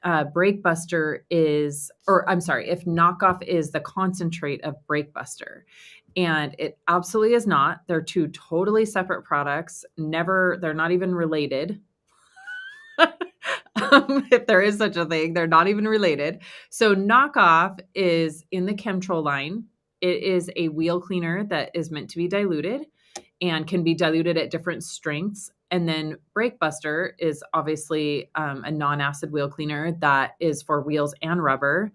Breakbuster is, or I'm sorry, if knockoff is the concentrate of Breakbuster. And it absolutely is not. They're 2 totally separate products. They're not even related. If there is such a thing, they're not even related. So knockoff is in the Chemtrol line. It is a wheel cleaner that is meant to be diluted and can be diluted at different strengths. And then Breakbuster is obviously a non-acid wheel cleaner that is for wheels and rubber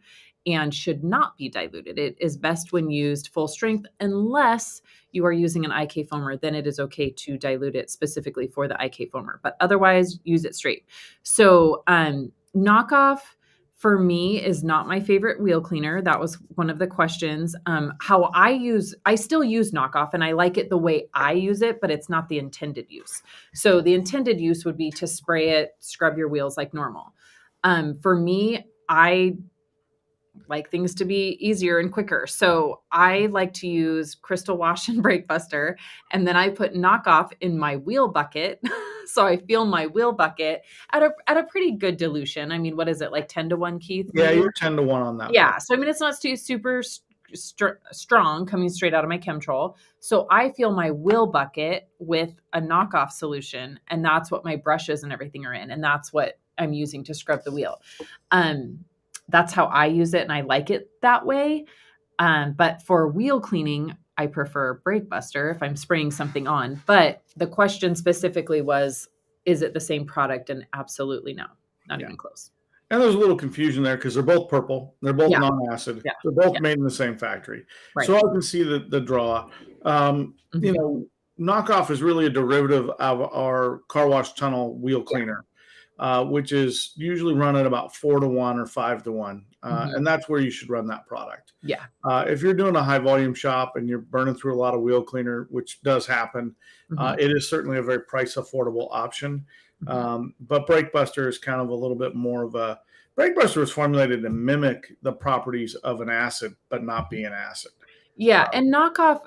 and should not be diluted. It is best when used full strength unless you are using an IK foamer, then it is okay to dilute it specifically for the IK foamer, but otherwise use it straight. So knockoff for me is not my favorite wheel cleaner. That was one of the questions. I still use knockoff and I like it the way I use it, but it's not the intended use. So the intended use would be to spray it, scrub your wheels like normal. For me, I like things to be easier and quicker. So I like to use Crystal Wash and Breakbuster, and then I put knockoff in my wheel bucket So I feel my wheel bucket at a pretty good dilution. I mean, what is it, like 10-1, Keith? Yeah, you're 10-1 on that. Yeah. One. So I mean, it's not too super strong coming straight out of my Chemtrol. So I feel my wheel bucket with a knockoff solution, and that's what my brushes and everything are in, and that's what I'm using to scrub the wheel. That's how I use it, and I like it that way. But for wheel cleaning, I prefer Brake Buster if I'm spraying something on. But the question specifically was, is it the same product? And absolutely no, not even close. And there's a little confusion there because they're both purple. They're both non-acid. Yeah. They're both made in the same factory. Right. So I can see the draw. You know, knockoff is really a derivative of our car wash tunnel wheel cleaner, which is usually run at about 4-1 or 5-1. And that's where you should run that product. Yeah. If you're doing a high volume shop and you're burning through a lot of wheel cleaner, which does happen, it is certainly a very price affordable option. But Brake Buster is kind of a little bit more of a Brake Buster was formulated to mimic the properties of an acid, but not be an acid. Yeah. And knockoff,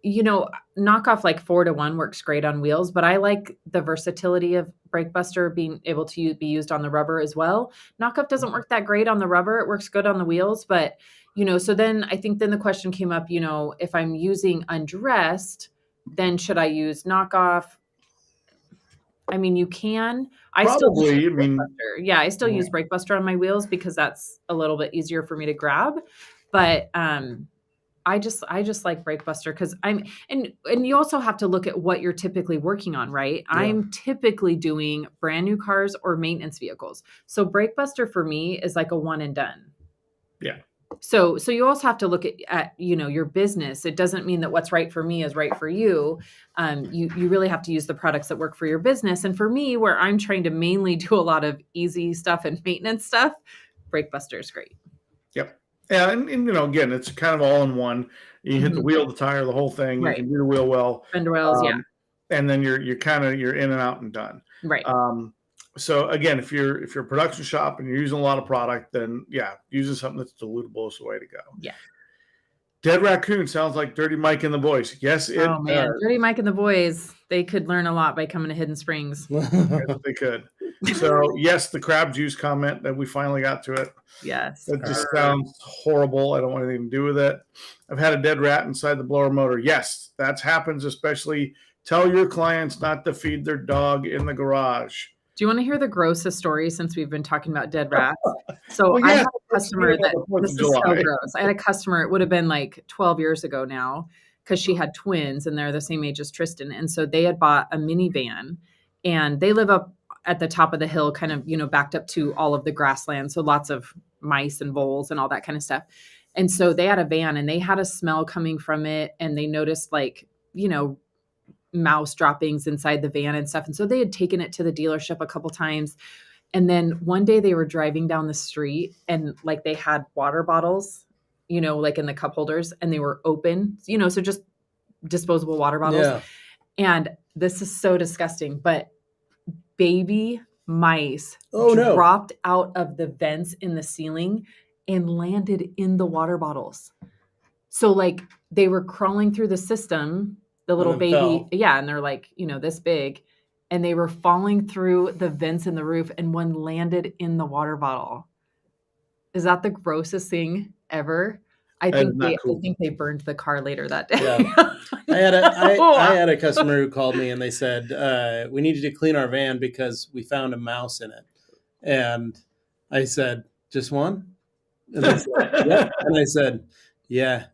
you know, knockoff like 4-1 works great on wheels, but I like the versatility of Brake Buster being able to be used on the rubber as well. Knockoff doesn't work that great on the rubber. It works good on the wheels, but you know, so then I think then the question came up, you know, if I'm using undressed, then should I use knockoff? I mean, you can. I still use Brake Buster. Yeah, I still use Brake Buster on my wheels because that's a little bit easier for me to grab. But I just like Brake Buster because and you also have to look at what you're typically working on, right? Yeah. I'm typically doing brand new cars or maintenance vehicles. So Brake Buster for me is like a one and done. Yeah. So you also have to look at you know, your business. It doesn't mean that what's right for me is right for you. You really have to use the products that work for your business. And for me, where I'm trying to mainly do a lot of easy stuff and maintenance stuff, Brake Buster is great. Yep. Yeah, and you know, again, it's kind of all in one. You hit the wheel, the tire, the whole thing. Right. You can do the wheel well. Fender wells, and then you're in and out and done. Right. So again, if you're a production shop and you're using a lot of product, then using something that's dilutable is the way to go. Yeah. Dead Raccoon sounds like Dirty Mike and the Boys. Yes, it Oh man, does. Dirty Mike and the Boys, they could learn a lot by coming to Hidden Springs. Yes, they could. So yes, the crab juice comment that we finally got to it. Yes. That just sounds horrible. I don't want anything to do with it. I've had a dead rat inside the blower motor. Yes, that happens, especially tell your clients not to feed their dog in the garage. Do you want to hear the grossest story since we've been talking about dead rats? So I had a customer this is so gross. I had a customer, it would have been like 12 years ago now, because she had twins and they're the same age as Tristan. And so they had bought a minivan and they live up at the top of the hill, kind of, you know, backed up to all of the grassland. So lots of mice and voles and all that kind of stuff. And so they had a van and they had a smell coming from it. And they noticed like, you know, mouse droppings inside the van and stuff. And so they had taken it to the dealership a couple times. And then one day they were driving down the street and like they had water bottles, you know, like in the cup holders and they were open, you know, so just disposable water bottles. Yeah. And this is so disgusting, but baby mice dropped out of the vents in the ceiling and landed in the water bottles. So like they were crawling through the system, the little baby. Fell. Yeah. And they're like, you know, this big, and they were falling through the vents in the roof and one landed in the water bottle. Is that the grossest thing ever? I think they burned the car later that day. Yeah. I had a customer who called me and they said, we need you to clean our van because we found a mouse in it. And I said, just one? And they said, yeah. And I said, yeah,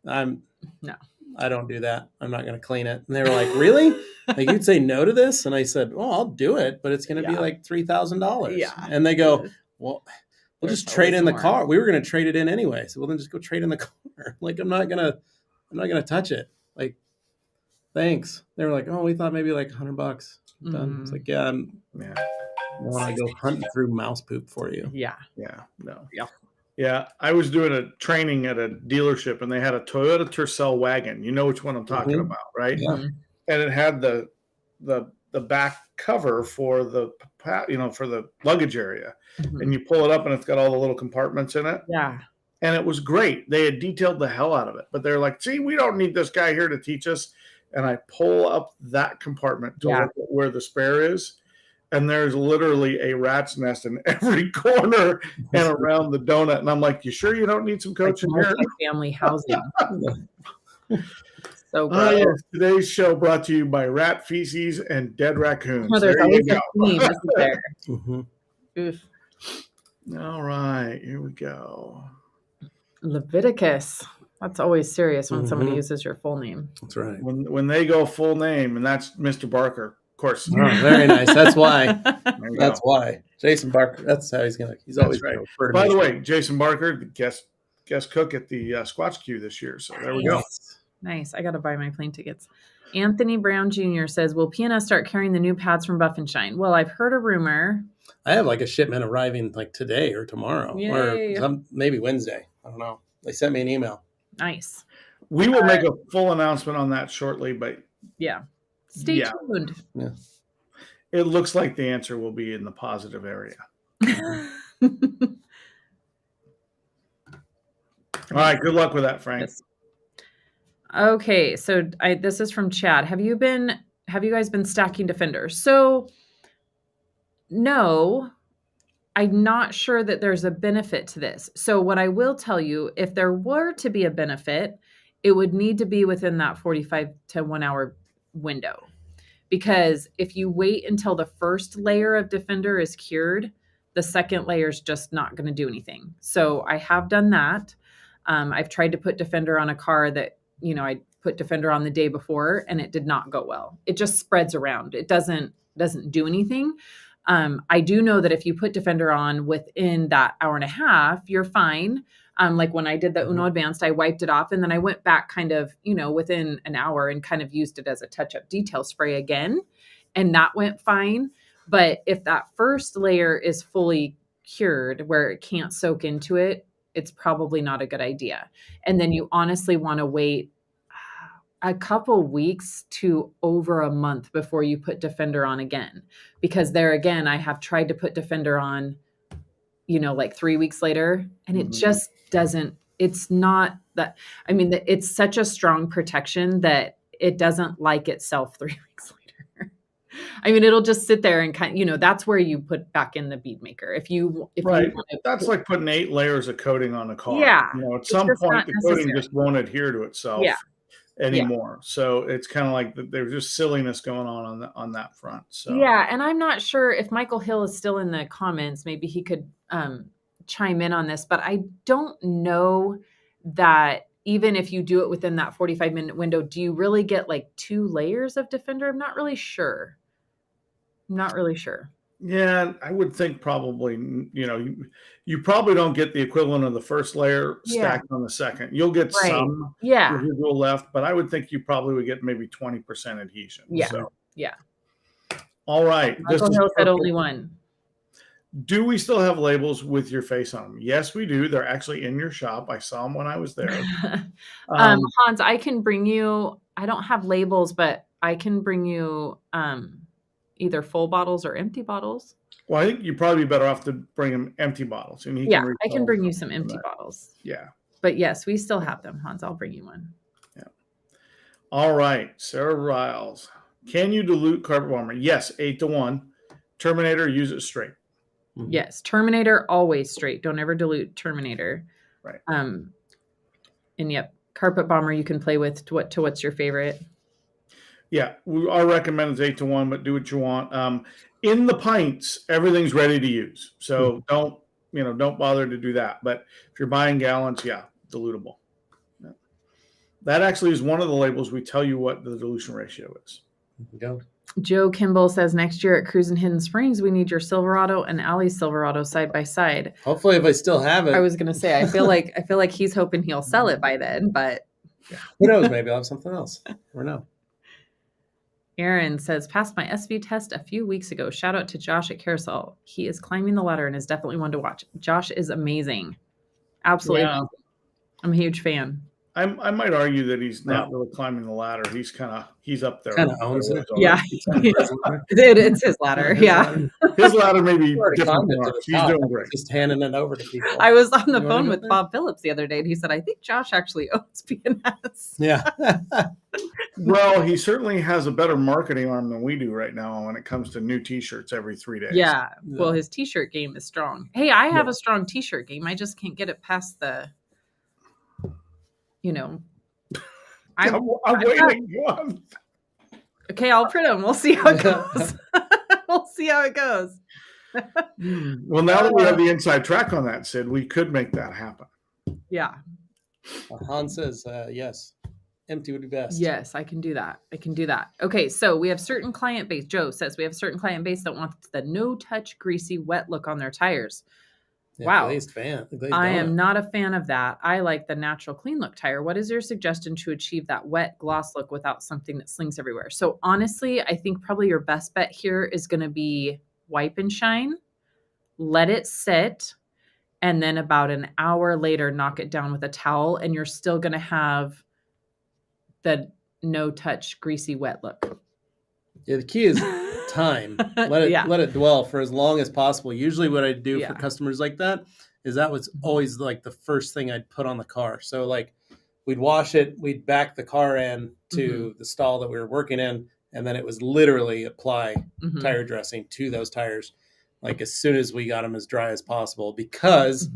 I don't do that. I'm not going to clean it. And they were like, really? Like you'd say no to this? And I said, well, I'll do it, but it's going to be like $3,000. Yeah. And they go, well, we'll just trade in the car. We were going to trade it in anyway. So well, then just go trade in the car. Like, I'm not going to touch it. Like, thanks. They were like, oh, we thought maybe like $100. Done. It's like, I want to go hunting through mouse poop for you. Yeah. Yeah. No. Yeah. Yeah, I was doing a training at a dealership, and they had a Toyota Tercel wagon. You know which one I'm talking about, right? Yeah. And it had the back cover for the luggage area, and you pull it up, and it's got all the little compartments in it. Yeah, and it was great. They had detailed the hell out of it, but they're like, "See, we don't need this guy here to teach us." and I pull up that compartment to Yeah. look at where the spare is. And there's literally a rat's nest in every corner and around the donut. And I'm like, you sure you don't need some coach in here? Family housing. So gross. Yes. Today's show brought to you by rat feces and dead raccoons. Oh, there's there you always go. a theme, isn't there? Mm-hmm. All right, here we go. Leviticus. That's always serious when somebody uses your full name. That's right. When they go full name, and that's Mr. Barker, of course. Oh, very nice. That's why. That's why. Jason Barker. That's how he's always right. referred to By me. the way, Jason Barker, the guest cook at the Squatch Q this year. So there we go. Nice. I got to buy my plane tickets. Anthony Brown Jr. says, will PNS start carrying the new pads from Buff and Shine? Well, I've heard a rumor. I have like a shipment arriving like today or tomorrow. Yay. Or maybe Wednesday. I don't know. They sent me an email. Nice. We will make a full announcement on that shortly, but yeah. Stay tuned. Yeah. It looks like the answer will be in the positive area. All right. Good luck with that, Frank. Yes. Okay. So this is from Chad. Have you guys been stacking Defenders? So no, I'm not sure that there's a benefit to this. So what I will tell you, if there were to be a benefit, it would need to be within that 45 to 1 hour window. Because if you wait until the first layer of Defender is cured, the second layer is just not going to do anything. So I have done that. I've tried to put Defender on a car that, I put Defender on the day before and it did not go well. It just spreads around. It doesn't do anything. I do know that if you put Defender on within that hour and a half, you're fine. Like when I did the Uno Advanced, I wiped it off and then I went back kind of, within an hour and kind of used it as a touch-up detail spray again. And that went fine. But if that first layer is fully cured where it can't soak into it, it's probably not a good idea. And then you honestly want to wait a couple weeks to over a month before you put Defender on again. Because there again, I have tried to put Defender on, like 3 weeks later, and it just doesn't, it's not that, it's such a strong protection that it doesn't like itself 3 weeks later. It'll just sit there and that's where you put back in the bead maker. If you that's like putting 8 layers of coating on a car. Yeah. At some point, the coating just won't adhere to itself. Anymore. So it's kind of like there's just silliness going on that front. So and I'm not sure if Michael Hill is still in the comments. Maybe he could chime in on this, but I don't know that even if you do it within that 45-minute window, do you really get like 2 layers of Defender? I'm not really sure. Yeah, I would think probably, you probably don't get the equivalent of the first layer stacked on the second. You'll get some residual left, but I would think you probably would get maybe 20% adhesion. Yeah. So. Yeah. All right. Michael Hill said only one. Do we still have labels with your face on them? Yes, we do. They're actually in your shop. I saw them when I was there. Hans, I can bring you, I don't have labels, but I can bring you either full bottles or empty bottles. Well, I think you'd probably be better off to bring him empty bottles. And I can bring you some empty bottles. Yeah. But yes, we still have them, Hans. I'll bring you one. Yeah. All right. Sarah Riles. Can you dilute carpet bomber? Yes, 8-1. Terminator, use it straight. Yes. Terminator, always straight. Don't ever dilute Terminator. Right. And carpet bomber you can play with to what's your favorite. Yeah, our recommend is 8-1, but do what you want. In the pints, everything's ready to use, so don't bother to do that. But if you're buying gallons, dilutable. Yeah. That actually is one of the labels we tell you what the dilution ratio is. Go. Joe Kimball says next year at Cruise in Hidden Springs, we need your Silverado and Allie's Silverado side by side. Hopefully, if I still have it. I was going to say, I feel like he's hoping he'll sell it by then, but who knows? Maybe I'll have something else. Or no. Aaron says, passed my SV test a few weeks ago. Shout out to Josh at Carousel. He is climbing the ladder and is definitely one to watch. Josh is amazing. Absolutely. Yeah. I'm a huge fan. I might argue that he's not really climbing the ladder. He's up there. Kind of owns it. Yeah. It's his ladder. Yeah. His ladder may be Already different climbed it from to ours. the He's top. doing great. Just handing it over to people. I was on the You wanna phone go with there? Bob Phillips the other day, and he said, I think Josh actually owns PNS. Yeah. Well, he certainly has a better marketing arm than we do right now when it comes to new T-shirts every 3 days. Yeah. Well, Yeah. his T-shirt game is strong. Hey, I have Yeah. a strong T-shirt game. I just can't get it past the, I'm waiting. Go on. Okay, I'll print them. We'll see how it goes. We'll see how it goes. Well, now that we have the inside track on that, Sid, we could make that happen. Yeah. Han says, yes. Empty would be best. Yes, I can do that. Okay, so we have certain client base. Joe says we have certain client base that wants the no-touch, greasy, wet look on their tires. Yeah, Wow. Glazed fan. Glazed I donut. am not a fan of that. I like the natural clean look tire. What is your suggestion to achieve that wet gloss look without something that slings everywhere? So honestly, I think probably your best bet here is going to be wipe and shine, let it sit, and then about an hour later, knock it down with a towel, and you're still going to have the no touch, greasy, wet look. Yeah, the key is time. Let it dwell for as long as possible. Usually what I do for customers like that was always like the first thing I'd put on the car. So like we'd wash it, we'd back the car in to the stall that we were working in, and then it was literally apply tire dressing to those tires like as soon as we got them as dry as possible, because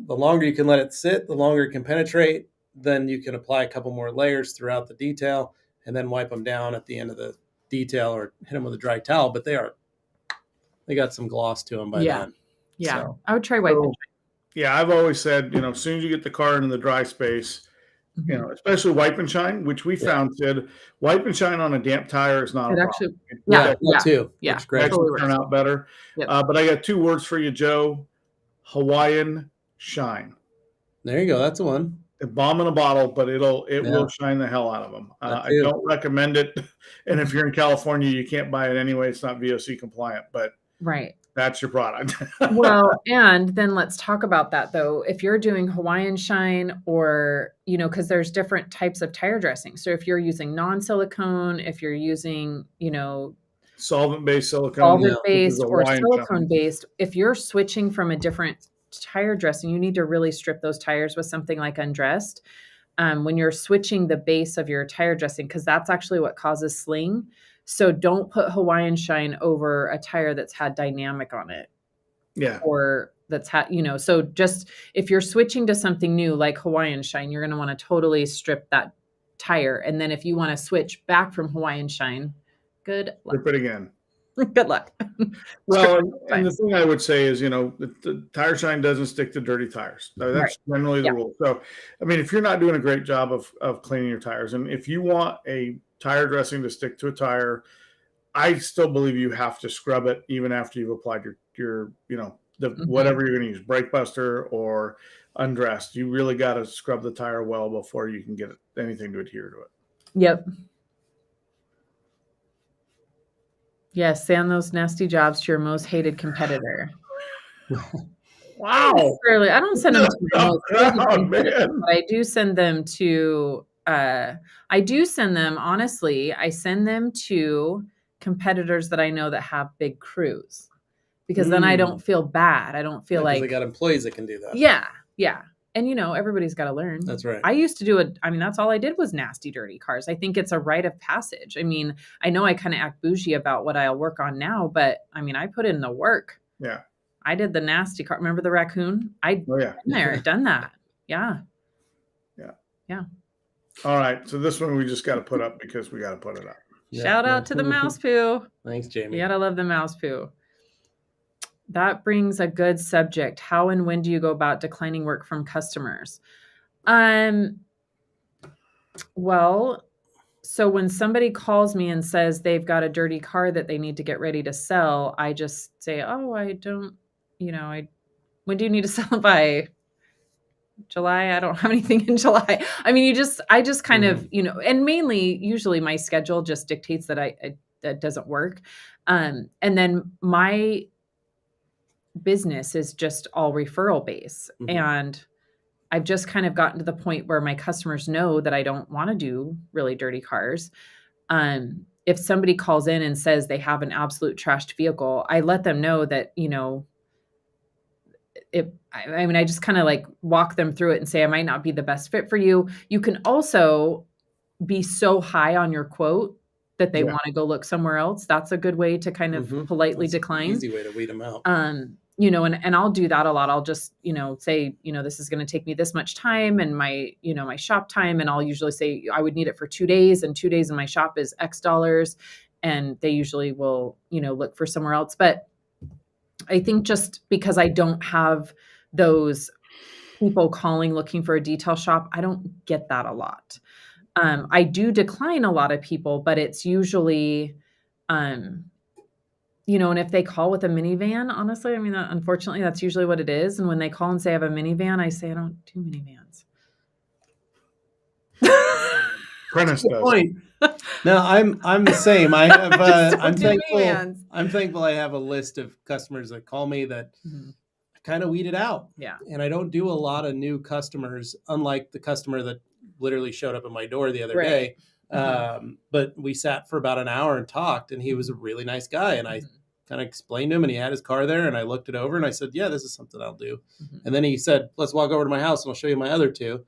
the longer you can let it sit, the longer it can penetrate. Then you can apply a couple more layers throughout the detail and then wipe them down at the end of the detail or hit them with a dry towel. But they got some gloss to them by then. Yeah. So, I would try wipe and shine. Yeah, I've always said, as soon as you get the car into the dry space, especially wipe and shine, which we found, Sid, wipe and shine on a damp tire is not a problem. That too. Yeah. It's great. Actually turn out better. Yep. But I got 2 words for you, Joe. Hawaiian shine. There you go. That's the one. A bomb in a bottle, but it will shine the hell out of them. I don't recommend it. And if you're in California, you can't buy it anyway. It's not VOC compliant, but that's your product. Well, and then let's talk about that though. If you're doing Hawaiian shine or, because there's different types of tire dressing. So if you're using non-silicone, if you're using, solvent-based silicone, solvent-based or silicone-based, if you're switching from a different tire dressing, you need to really strip those tires with something like Undressed when you're switching the base of your tire dressing, because that's actually what causes sling. So don't put Hawaiian shine over a tire that's had dynamic on it. Yeah. Or that's had, so just if you're switching to something new like Hawaiian shine, you're going to want to totally strip that tire. And then if you want to switch back from Hawaiian shine, good luck. Strip it again. Good luck. Well, and the thing I would say is, the tire shine doesn't stick to dirty tires. That's generally the rule. So, I mean, if you're not doing a great job of cleaning your tires, and if you want a tire dressing to stick to a tire, I still believe you have to scrub it even after you've applied your whatever you're going to use, brake buster or Undressed. You really got to scrub the tire well before you can get anything to adhere to it. Yep. Yes, send those nasty jobs to your most hated competitor. Wow. I don't send them to my most hated competitor, man. but I do send them to honestly, I send them to competitors that I know that have big crews, because then I don't feel bad. I don't feel like they got employees that can do that. Yeah. Yeah. And everybody's got to learn. That's right. I used to do that's all I did was nasty, dirty cars. I think it's a rite of passage. I mean, I know I kind of act bougie about what I'll work on now, but I put in the work. Yeah. I did the nasty car. Remember the raccoon? Been there, done that. Yeah. Yeah. Yeah. All right. So this one we just got to put up because we got to put it up. Shout out to the mouse poo. Thanks, Jamie. You gotta love the mouse poo. That brings a good subject. How and when do you go about declining work from customers? Well, so when somebody calls me and says they've got a dirty car that they need to get ready to sell, I just say, oh, I don't, when do you need to sell it by? July? I don't have anything in July. I just kind of, and mainly usually my schedule just dictates that that doesn't work. And then my business is just all referral base. And I've just kind of gotten to the point where my customers know that I don't want to do really dirty cars. If somebody calls in and says they have an absolute trashed vehicle, I let them know that, I just kind of like walk them through it and say, I might not be the best fit for you. You can also be so high on your quote that they want to go look somewhere else. That's a good way to kind of politely decline. Easy way to weed them out. And I'll do that a lot. I'll just, say, this is going to take me this much time and my shop time. And I'll usually say I would need it for 2 days, and 2 days in my shop is X dollars. And they usually will, look for somewhere else. But I think just because I don't have those people calling, looking for a detail shop, I don't get that a lot. I do decline a lot of people, but it's usually, and if they call with a minivan, honestly, unfortunately, that's usually what it is. And when they call and say I have a minivan, I say I don't do minivans. Prentice does. No, I'm the same. I have. I'm thankful. I have a list of customers that call me that kind of weed it out. Yeah. And I don't do a lot of new customers, unlike the customer that literally showed up at my door the other day. But we sat for about an hour and talked, and he was a really nice guy. And I kind of explained to him, and he had his car there, and I looked it over and I said, yeah, this is something I'll do. And then he said, let's walk over to my house and I'll show you my other two.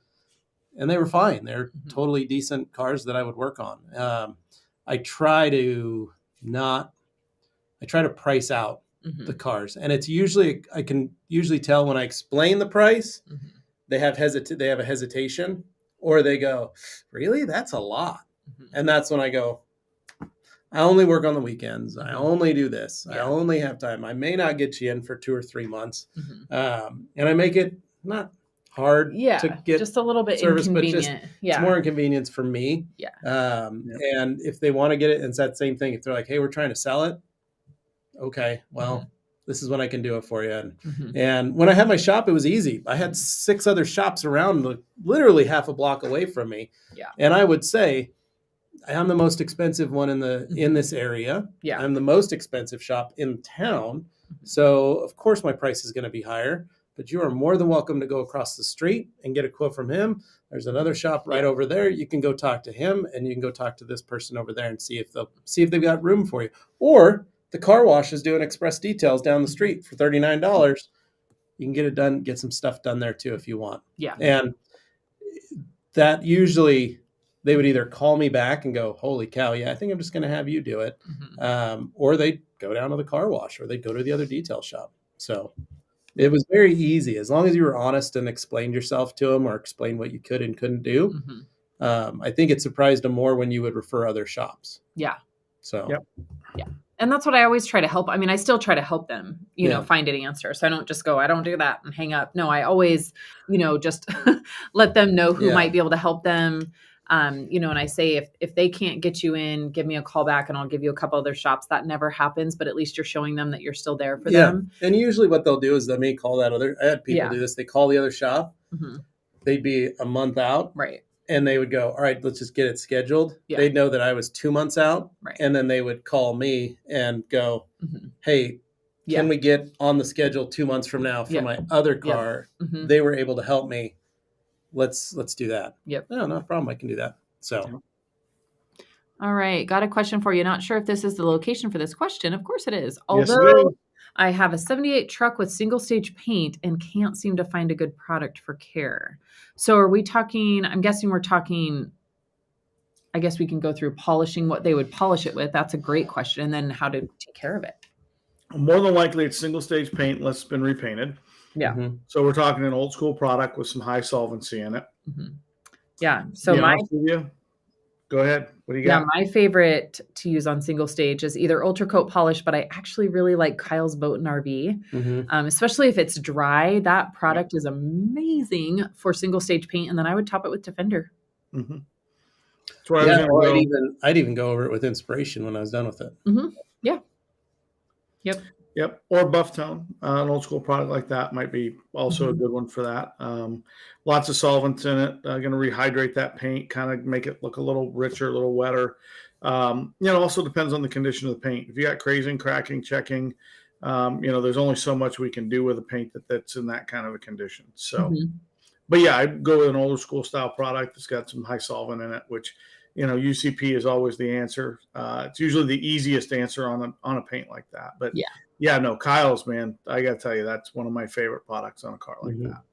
And they were fine. They're totally decent cars that I would work on. I try to price out the cars. And it's usually, I can usually tell when I explain the price, they have a hesitation, or they go, really? That's a lot. And that's when I go, I only work on the weekends. I only do this. I only have time. I may not get you in for 2 or 3 months. And I make it not hard to get just a little bit service, inconvenient. But just, it's more inconvenience for me. And if they want to get it, it's that same thing. If they're like, hey, we're trying to sell it. Okay, well, this is when I can do it for you. And when I had my shop, it was easy. I had 6 other shops around, literally half a block away from me. And I would say, I'm the most expensive one in this area. I'm the most expensive shop in town. So of course my price is going to be higher, but you are more than welcome to go across the street and get a quote from him. There's another shop right over there. You can go talk to him, and you can go talk to this person over there and see if they've got room for you. Or the car wash is doing express details down the street for $39. You can get it done, get some stuff done there too if you want. And that usually they would either call me back and go, holy cow, I think I'm just going to have you do it. Or they'd go down to the car wash, or they'd go to the other detail shop. So it was very easy. As long as you were honest and explained yourself to them, or explained what you could and couldn't do. I think it surprised them more when you would refer other shops. So, And that's what I always try to help. I still try to help them, find an answer. So I don't just go, I don't do that and hang up. No, I always, just let them know who might be able to help them. And I say, if they can't get you in, give me a call back and I'll give you a couple other shops. That never happens, but at least you're showing them that you're still there for them. And usually what they'll do is they may call I had people do this. They call the other shop. They'd be a month out. Right. And they would go, all right, let's just get it scheduled. They'd know that I was 2 months out. Right. And then they would call me and go, hey, can we get on the schedule 2 months from now for my other car? They were able to help me. Let's do that. No, not a problem. I can do that. So. All right. Got a question for you. Not sure if this is the location for this question. Of course it is. Yes, Although it is. I have a 78 truck with single stage paint and can't seem to find a good product for care. So are we talking, I'm guessing we're talking, I guess we can go through polishing what they would polish it with. That's a great question. And then how to take care of it. More than likely it's single stage paint unless it's been repainted. So we're talking an old school product with some high solvency in it. Yeah. So go ahead. What do you got? Yeah, my favorite to use on single stage is either Ultra Coat Polish, but I actually really like Kyle's Boat and RV, especially if it's dry. That product is amazing for single stage paint, and then I would top it with Defender. That's where I was I'd even go over it with Inspiration when I was done with it. Yep. Or Buff Tone, an old school product like that might be also a good one for that. Lots of solvents in it. Going to rehydrate that paint, kind of make it look a little richer, a little wetter. Also depends on the condition of the paint. If you got crazing, cracking, checking, there's only so much we can do with a paint that's in that kind of a condition. So, But yeah, I'd go with an older school style product that's got some high solvent in it, which, UCP is always the answer. It's usually the easiest answer on a paint like that. But yeah, no, Kyle's, man, I got to tell you, that's one of my favorite products on a car like that.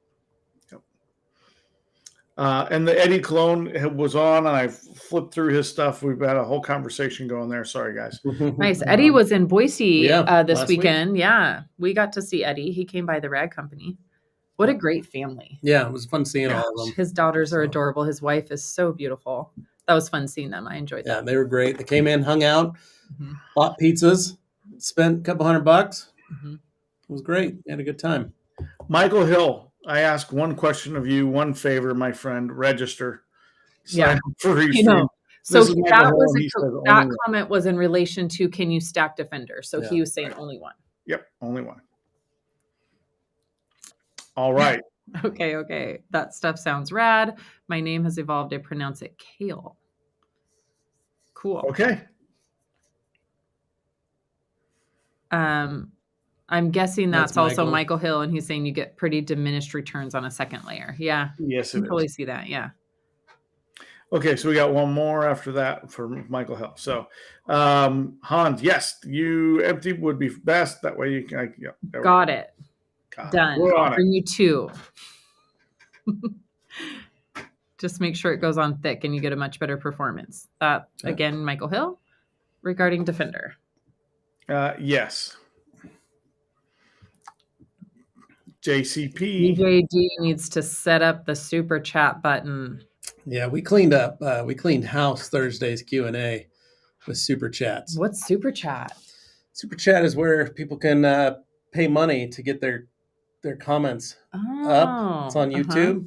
And the Eddie Cologne was on, and I flipped through his stuff. We've had a whole conversation going there. Sorry, guys. Nice. Eddie was in Boise this weekend. Week. Yeah, we got to see Eddie. He came by the rag company. What a great family. Yeah, it was fun seeing all of them. His daughters are adorable. His wife is so beautiful. That was fun seeing them. I enjoyed that. Yeah, they were great. They came in, hung out, bought pizzas, spent a couple $100. It was great. We had a good time. Michael Hill. I ask one question of you, one favor, my friend. Register. Yeah. For so that comment was in relation to, can you stack Defender? So he was saying only one. Yep, only one. All right. Okay. That stuff sounds rad. My name has evolved. I pronounce it Kale. Cool. Okay. I'm guessing that's also Michael Hill, and he's saying you get pretty diminished returns on a second layer. Yeah. Yes, I totally see that. Yeah. Okay, so we got one more after that for Michael Hill. So, Hans, yes, you empty would be best. That way you can. Got it. Done. I'll bring you 2. Just make sure it goes on thick, and you get a much better performance. Again, Michael Hill, regarding Defender. Yes. JCP. DJD needs to set up the super chat button. Yeah, we cleaned up. We cleaned house Thursday's Q&A with super chats. What's super chat? Super chat is where people can pay money to get their comments up. It's on YouTube.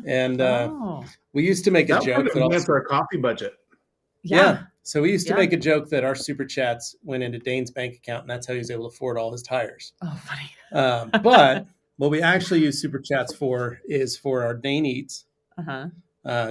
And we used to make a joke that for a coffee budget. Yeah. So we used to make a joke that our super chats went into Dane's bank account, and that's how he was able to afford all his tires. Oh, funny. But what we actually use super chats for is for our Dane Eats.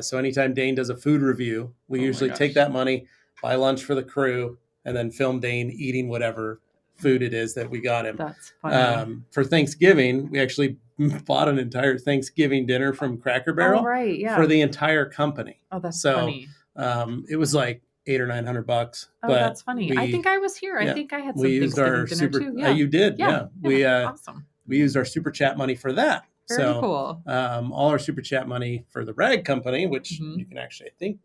So anytime Dane does a food review, we usually take that money, buy lunch for the crew, and then film Dane eating whatever food it is that we got him. That's funny. For Thanksgiving, we actually bought an entire Thanksgiving dinner from Cracker Barrel for the entire company. Oh, that's funny. It was like $800 or $900. Oh, that's funny. I think I was here. I think I had some Thanksgiving dinner too. Yeah. You did. Yeah. Awesome. We used our super chat money for that. Very cool. All our super chat money for the rag company, which you can actually, I think,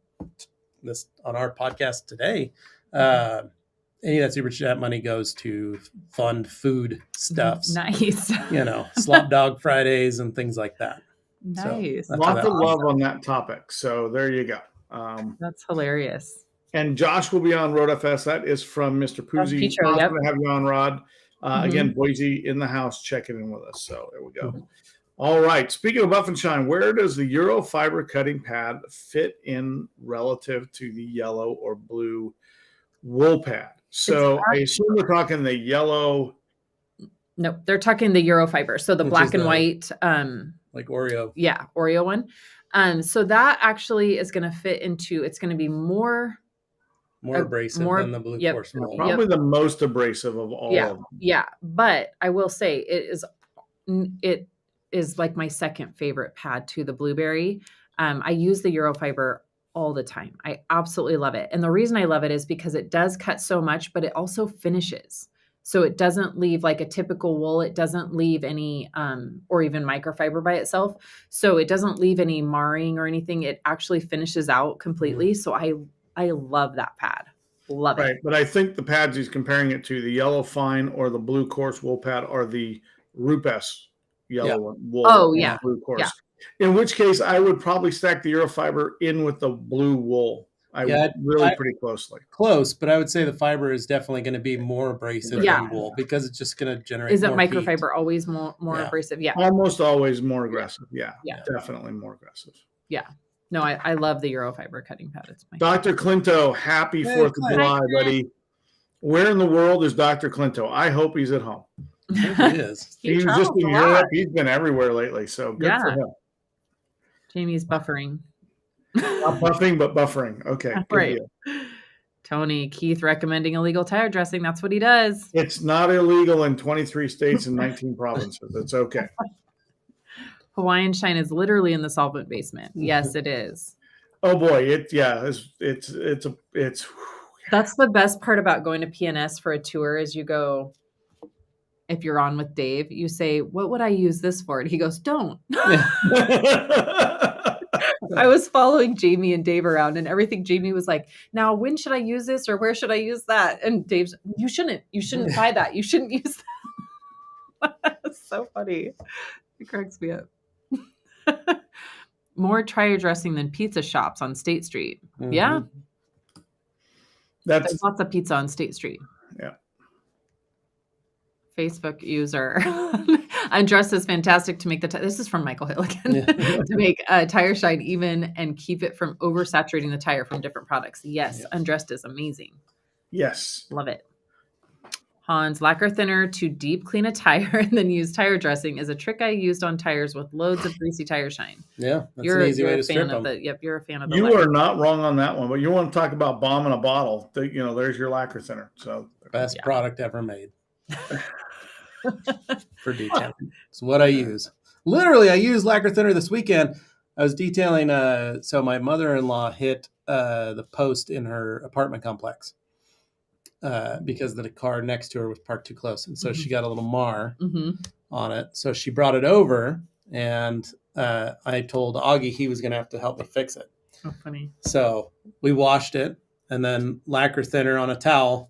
this on our podcast today. Any of that super chat money goes to fund food stuffs. Nice. Slop Dog Fridays and things like that. Nice. So lots of love on that topic. So there you go. That's hilarious. And Josh will be on Road FS. That is from Mr. Puzzi. Petro, Awesome to have you on, Rod. Again, Boise in the house checking in with us. So there we go. All right. Speaking of buff and shine, where does the Euro fiber cutting pad fit in relative to the yellow or blue wool pad? So I assume we're talking the yellow. No, they're talking the Euro fiber. So the black and white. Like Oreo. Yeah, Oreo one. So that actually is going to fit into, it's going to be more abrasive than the blue course wool. Probably the most abrasive of all of them. Yeah, but I will say it is like my second favorite pad to the blueberry. I use the Eurofiber all the time. I absolutely love it. And the reason I love it is because it does cut so much, but it also finishes. So it doesn't leave like a typical wool. It doesn't leave any, or even microfiber by itself. So it doesn't leave any marring or anything. It actually finishes out completely. So I love that pad. Love it. Right. But I think the pads he's comparing it to, the yellow fine or the blue coarse wool pad, are the Rupes yellow wool. Oh, yeah. Blue coarse. Yeah. In which case, I would probably stack the Eurofiber in with the blue wool. Pretty closely. Close, but I would say the fiber is definitely going to be more abrasive than wool because it's just going to generate. Isn't more microfiber heat. Always more abrasive? Yeah. Almost always more aggressive. Yeah. Definitely more aggressive. Yeah. No, I love the Eurofiber cutting pad. It's my Dr. Clinto, happy 4th of July, buddy. Where in the world is Dr. Clinto? I hope he's at home. He is. He was just in Europe. He's been everywhere lately, so good for him. Jamie's buffering. Not buffing, but buffering. Okay. Right. Tony, Keith recommending illegal tire dressing. That's what he does. It's not illegal in 23 states and 19 provinces. It's okay. Hawaiian Shine is literally in the solvent basement. Yes, it is. Oh boy, it's That's the best part about going to PNS for a tour is you go, if you're on with Dave, you say, what would I use this for? And he goes, don't. I was following Jamie and Dave around and everything. Jamie was like, now when should I use this or where should I use that? And Dave's, you shouldn't buy that. You shouldn't use that. That's so funny. It cracks me up. More tire dressing than pizza shops on State Street. Mm-hmm. Yeah. There's lots of pizza on State Street. Yeah. Facebook user. Undress is fantastic to make this is from Michael Hill again. To make a tire shine even and keep it from oversaturating the tire from different products. Yes. Undressed is amazing. Yes. Love it. Hans, lacquer thinner to deep clean a tire and then use tire dressing is a trick I used on tires with loads of greasy tire shine. Yeah, that's an easy way to strip them. You're a fan of the You are not wrong on that one, but you want to talk about bomb in a bottle. There's your lacquer thinner. So best product ever made. For detailing. It's what I use. Literally, I used lacquer thinner this weekend. I was detailing, so my mother-in-law hit the post in her apartment complex. Because the car next to her was parked too close. And so she got a little mar on it. So she brought it over, and I told Augie he was going to have to help me fix it. Oh, funny. So we washed it, and then lacquer thinner on a towel,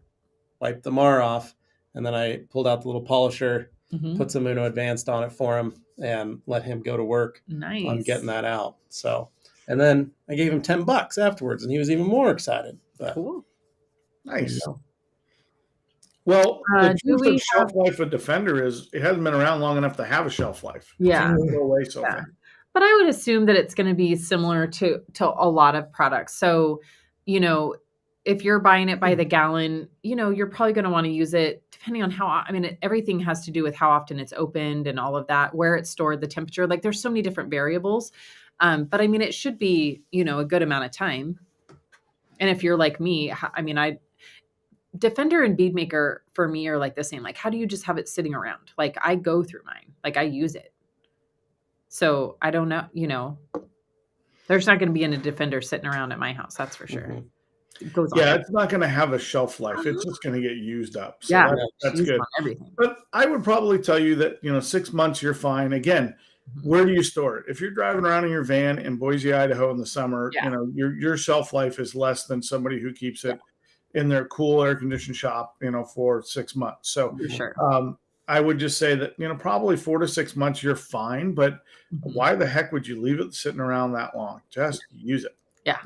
wiped the mar off, and then I pulled out the little polisher, put some Uno Advanced on it for him, and let him go to work on getting that out. So, and then I gave him $10 afterwards, and he was even more excited. But, cool. Nice. Well, the truth of shelf life of Defender is it hasn't been around long enough to have a shelf life. Yeah. But I would assume that it's going to be similar to a lot of products. So, if you're buying it by the gallon, you're probably going to want to use it depending on everything has to do with how often it's opened and all of that, where it's stored, the temperature. Like there's so many different variables. But it should be, a good amount of time. And if you're like me, Defender and Bead Maker for me are like the same. Like, how do you just have it sitting around? Like, I go through mine. Like, I use it. So I don't know. There's not going to be a Defender sitting around at my house. That's for sure. It goes on. It's not going to have a shelf life. It's just going to get used up. So that's good. Everything. But I would probably tell you that 6 months you're fine. Again, where do you store it? If you're driving around in your van in Boise, Idaho in the summer, your shelf life is less than somebody who keeps it in their cool air conditioned shop, for 6 months. So for sure. I would just say that, probably 4 to 6 months, you're fine, but why the heck would you leave it sitting around that long? Just use it. Yeah.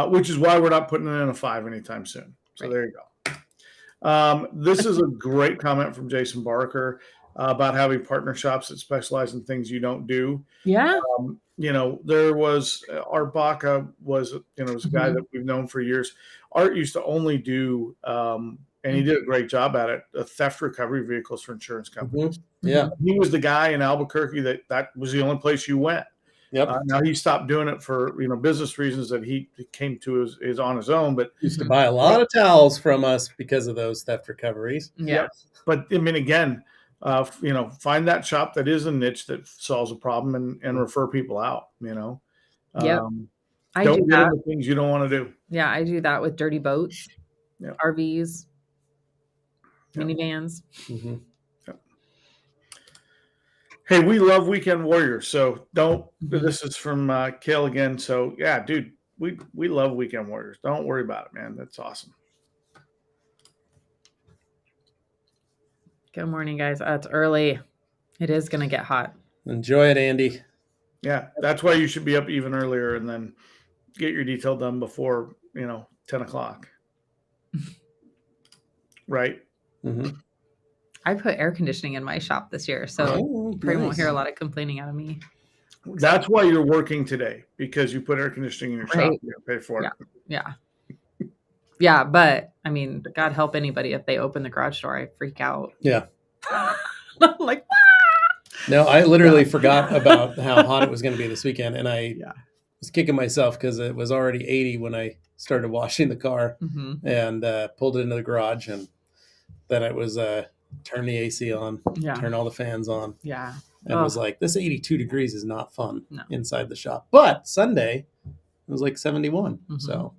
Which is why we're not putting it in a 5 anytime soon. So there you go. This is a great comment from Jason Barker about having partner shops that specialize in things you don't do. Yeah. There was Art Baca was a guy that we've known for years. Art used to only do, and he did a great job at it, theft recovery vehicles for insurance companies. Yeah. He was the guy in Albuquerque that was the only place you went. Yep. Now he stopped doing it for business reasons that he came to is on his own. But used to buy a lot of towels from us because of those theft recoveries. Yeah. But again, find that shop that is a niche that solves a problem and refer people out. I don't do get that. into things you don't want to do. Yeah, I do that with dirty boats, RVs, minivans. Mm-hmm. Hey, we love Weekend Warriors, so don't. This is from Kale again. So yeah, dude, we love Weekend Warriors. Don't worry about it, man. That's awesome. Good morning, guys. It's early. It is going to get hot. Enjoy it, Andy. Yeah, that's why you should be up even earlier and then get your detail done before 10 o'clock. Right. Mm-hmm. I put air conditioning in my shop this year, so probably won't hear a lot of complaining out of me. That's why you're working today, because you put air conditioning in your shop. You pay for it. Yeah, but God help anybody if they open the garage door. I freak out. Yeah. I'm like, No, I literally forgot about how hot it was going to be this weekend, and I was kicking myself because it was already 80 when I started washing the car and pulled it into the garage, and then it was turn the AC on, turn all the fans on. Yeah. and was like, this 82 degrees is not fun inside the shop. But Sunday, it was like 71. Mm-hmm. So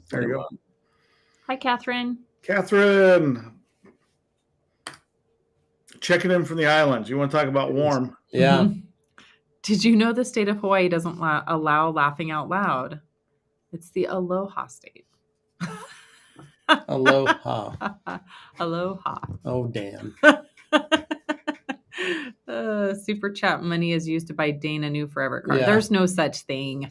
there you go. Hi, Catherine. Catherine. Checking in from the islands. You want to talk about warm? Yeah. Mm-hmm. Did you know the state of Hawaii doesn't allow laughing out loud? It's the aloha state. Aloha. Aloha. Oh, damn. Super chat money is used to buy Dane a new forever card. Yeah. There's no such thing.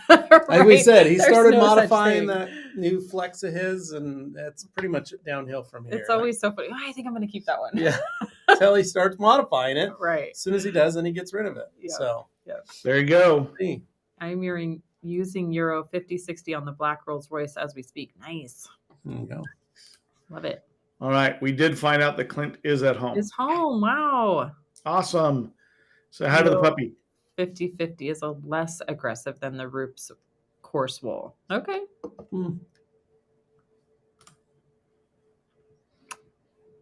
Right? Like we said, he started modifying that new Flex of his, and that's pretty much downhill from here. It's always so funny. I think I'm going to keep that one. Yeah. Until he starts modifying it. Right. As soon as he does, then he gets rid of it. Yeah. So there you go. I'm using Euro 5060 on the black Rolls Royce as we speak. Nice. There you go. Love it. All right. We did find out that Clint is at home. Is home. Wow. Awesome. So how to the puppy? 50/50 is less aggressive than the Roop's coarse wool. Okay.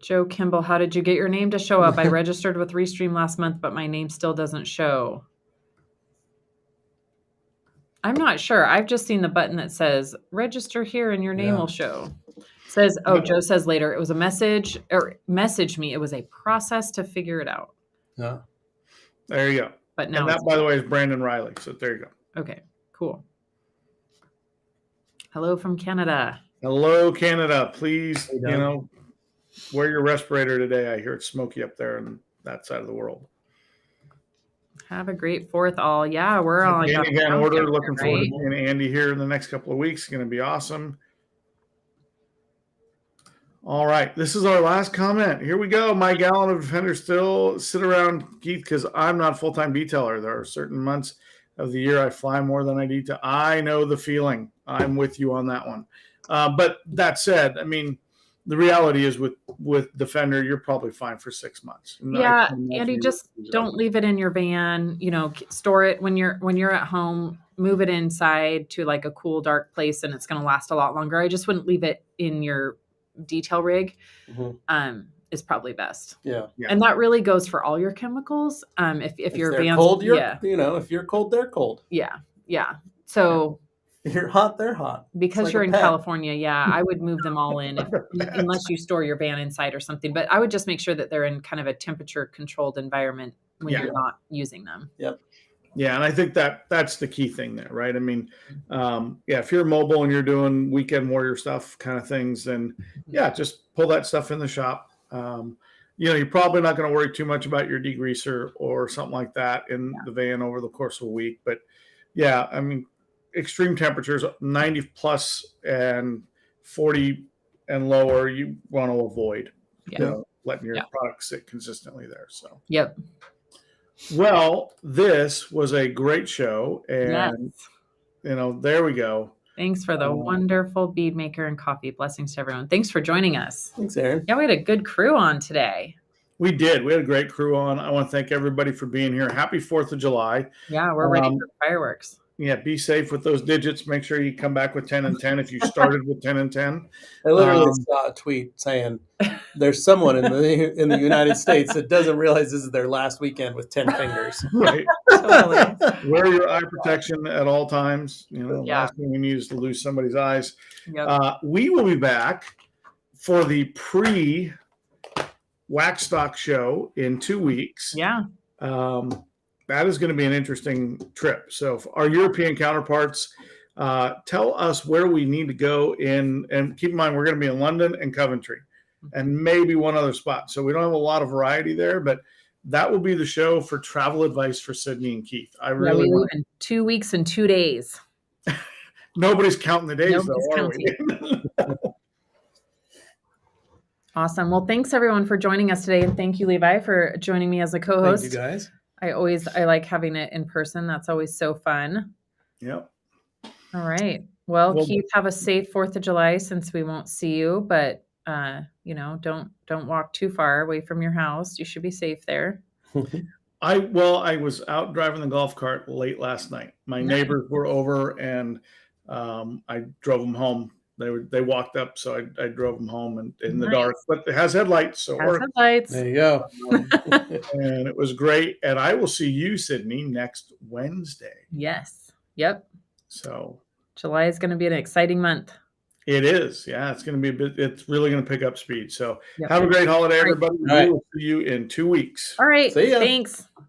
Joe Kimball, how did you get your name to show up? I registered with Restream last month, but my name still doesn't show. I'm not sure. I've just seen the button that says register here and your name will show. It says, Joe says later, it was a message or message me. It was a process to figure it out. Yeah. There you go. But now, and that, by the way, is Brandon Riley. So there you go. Okay, cool. Hello from Canada. Hello, Canada. Please, wear your respirator today. I hear it's smoky up there on that side of the world. Have a great 4th, all. Yeah, we're all again. Odor. Looking forward to seeing Andy here in the next couple of weeks. It's going to be awesome. All right, this is our last comment. Here we go. My gallon of Defender still sit around, Keith, because I'm not a full-time detailer. There are certain months of the year I fly more than I detail. I know the feeling. I'm with you on that one. But that said, I mean, the reality is with Defender, you're probably fine for 6 months. Yeah, Andy, just don't leave it in your van. Store it when you're at home. Move it inside to like a cool, dark place, and it's going to last a lot longer. I just wouldn't leave it in your detail rig. Is probably best. Yeah. And that really goes for all your chemicals. If your van's cold, if you're cold, they're cold. Yeah. So if you're hot, they're hot. Because you're in California, I would move them all in unless you store your van inside or something. But I would just make sure that they're in kind of a temperature controlled environment when you're not using them. Yep. Yeah, and I think that's the key thing there, right? I mean, if you're mobile and you're doing weekend warrior stuff kind of things, then just pull that stuff in the shop. You're probably not going to worry too much about your degreaser or something like that in the van over the course of a week. But I mean, extreme temperatures, 90 plus and 40 and lower, you want to avoid letting your product sit consistently there. So, Yep. Well, this was a great show, and there we go. Thanks for the wonderful bead maker and coffee. Blessings to everyone. Thanks for joining us. Thanks, Aaron. Yeah, we had a good crew on today. We did. We had a great crew on. I want to thank everybody for being here. Happy 4th of July. Yeah, we're ready for fireworks. Yeah, be safe with those digits. Make sure you come back with 10 and 10 if you started with 10 and 10. I literally saw a tweet saying there's someone in the United States that doesn't realize this is their last weekend with 10 fingers. Right. Totally. Wear your eye protection at all times. Last thing we need is to lose somebody's eyes. Yep. We will be back for the pre-Wax Stock show in 2 weeks. Yeah. That is going to be an interesting trip. So for our European counterparts, tell us where we need to go in, and keep in mind, we're going to be in London and Coventry and maybe one other spot. So we don't have a lot of variety there, but that will be the show for travel advice for Sydney and Keith. I really we leave in 2 weeks and 2 days. Nobody's counting the days, though, are we? Awesome. Well, thanks everyone for joining us today. And thank you, Levi, for joining me as a co-host. Thank you, guys. I like having it in person. That's always so fun. Yep. All right. Well, Keith, have a safe 4th of July since we won't see you, but don't walk too far away from your house. You should be safe there. I was out driving the golf cart late last night. My neighbors were over, and I drove them home they walked up, so I drove them home in the Nice. dark, but it has headlights, so it Has works. headlights. There you go. And it was great. And I will see you, Sydney, next Wednesday. Yes. Yep. So July is going to be an exciting month. it is. Yeah, it's going to be it's really going to pick up speed. So Yep. have a great holiday, everybody. All right. We will see you in 2 weeks. All right. See ya. Thanks.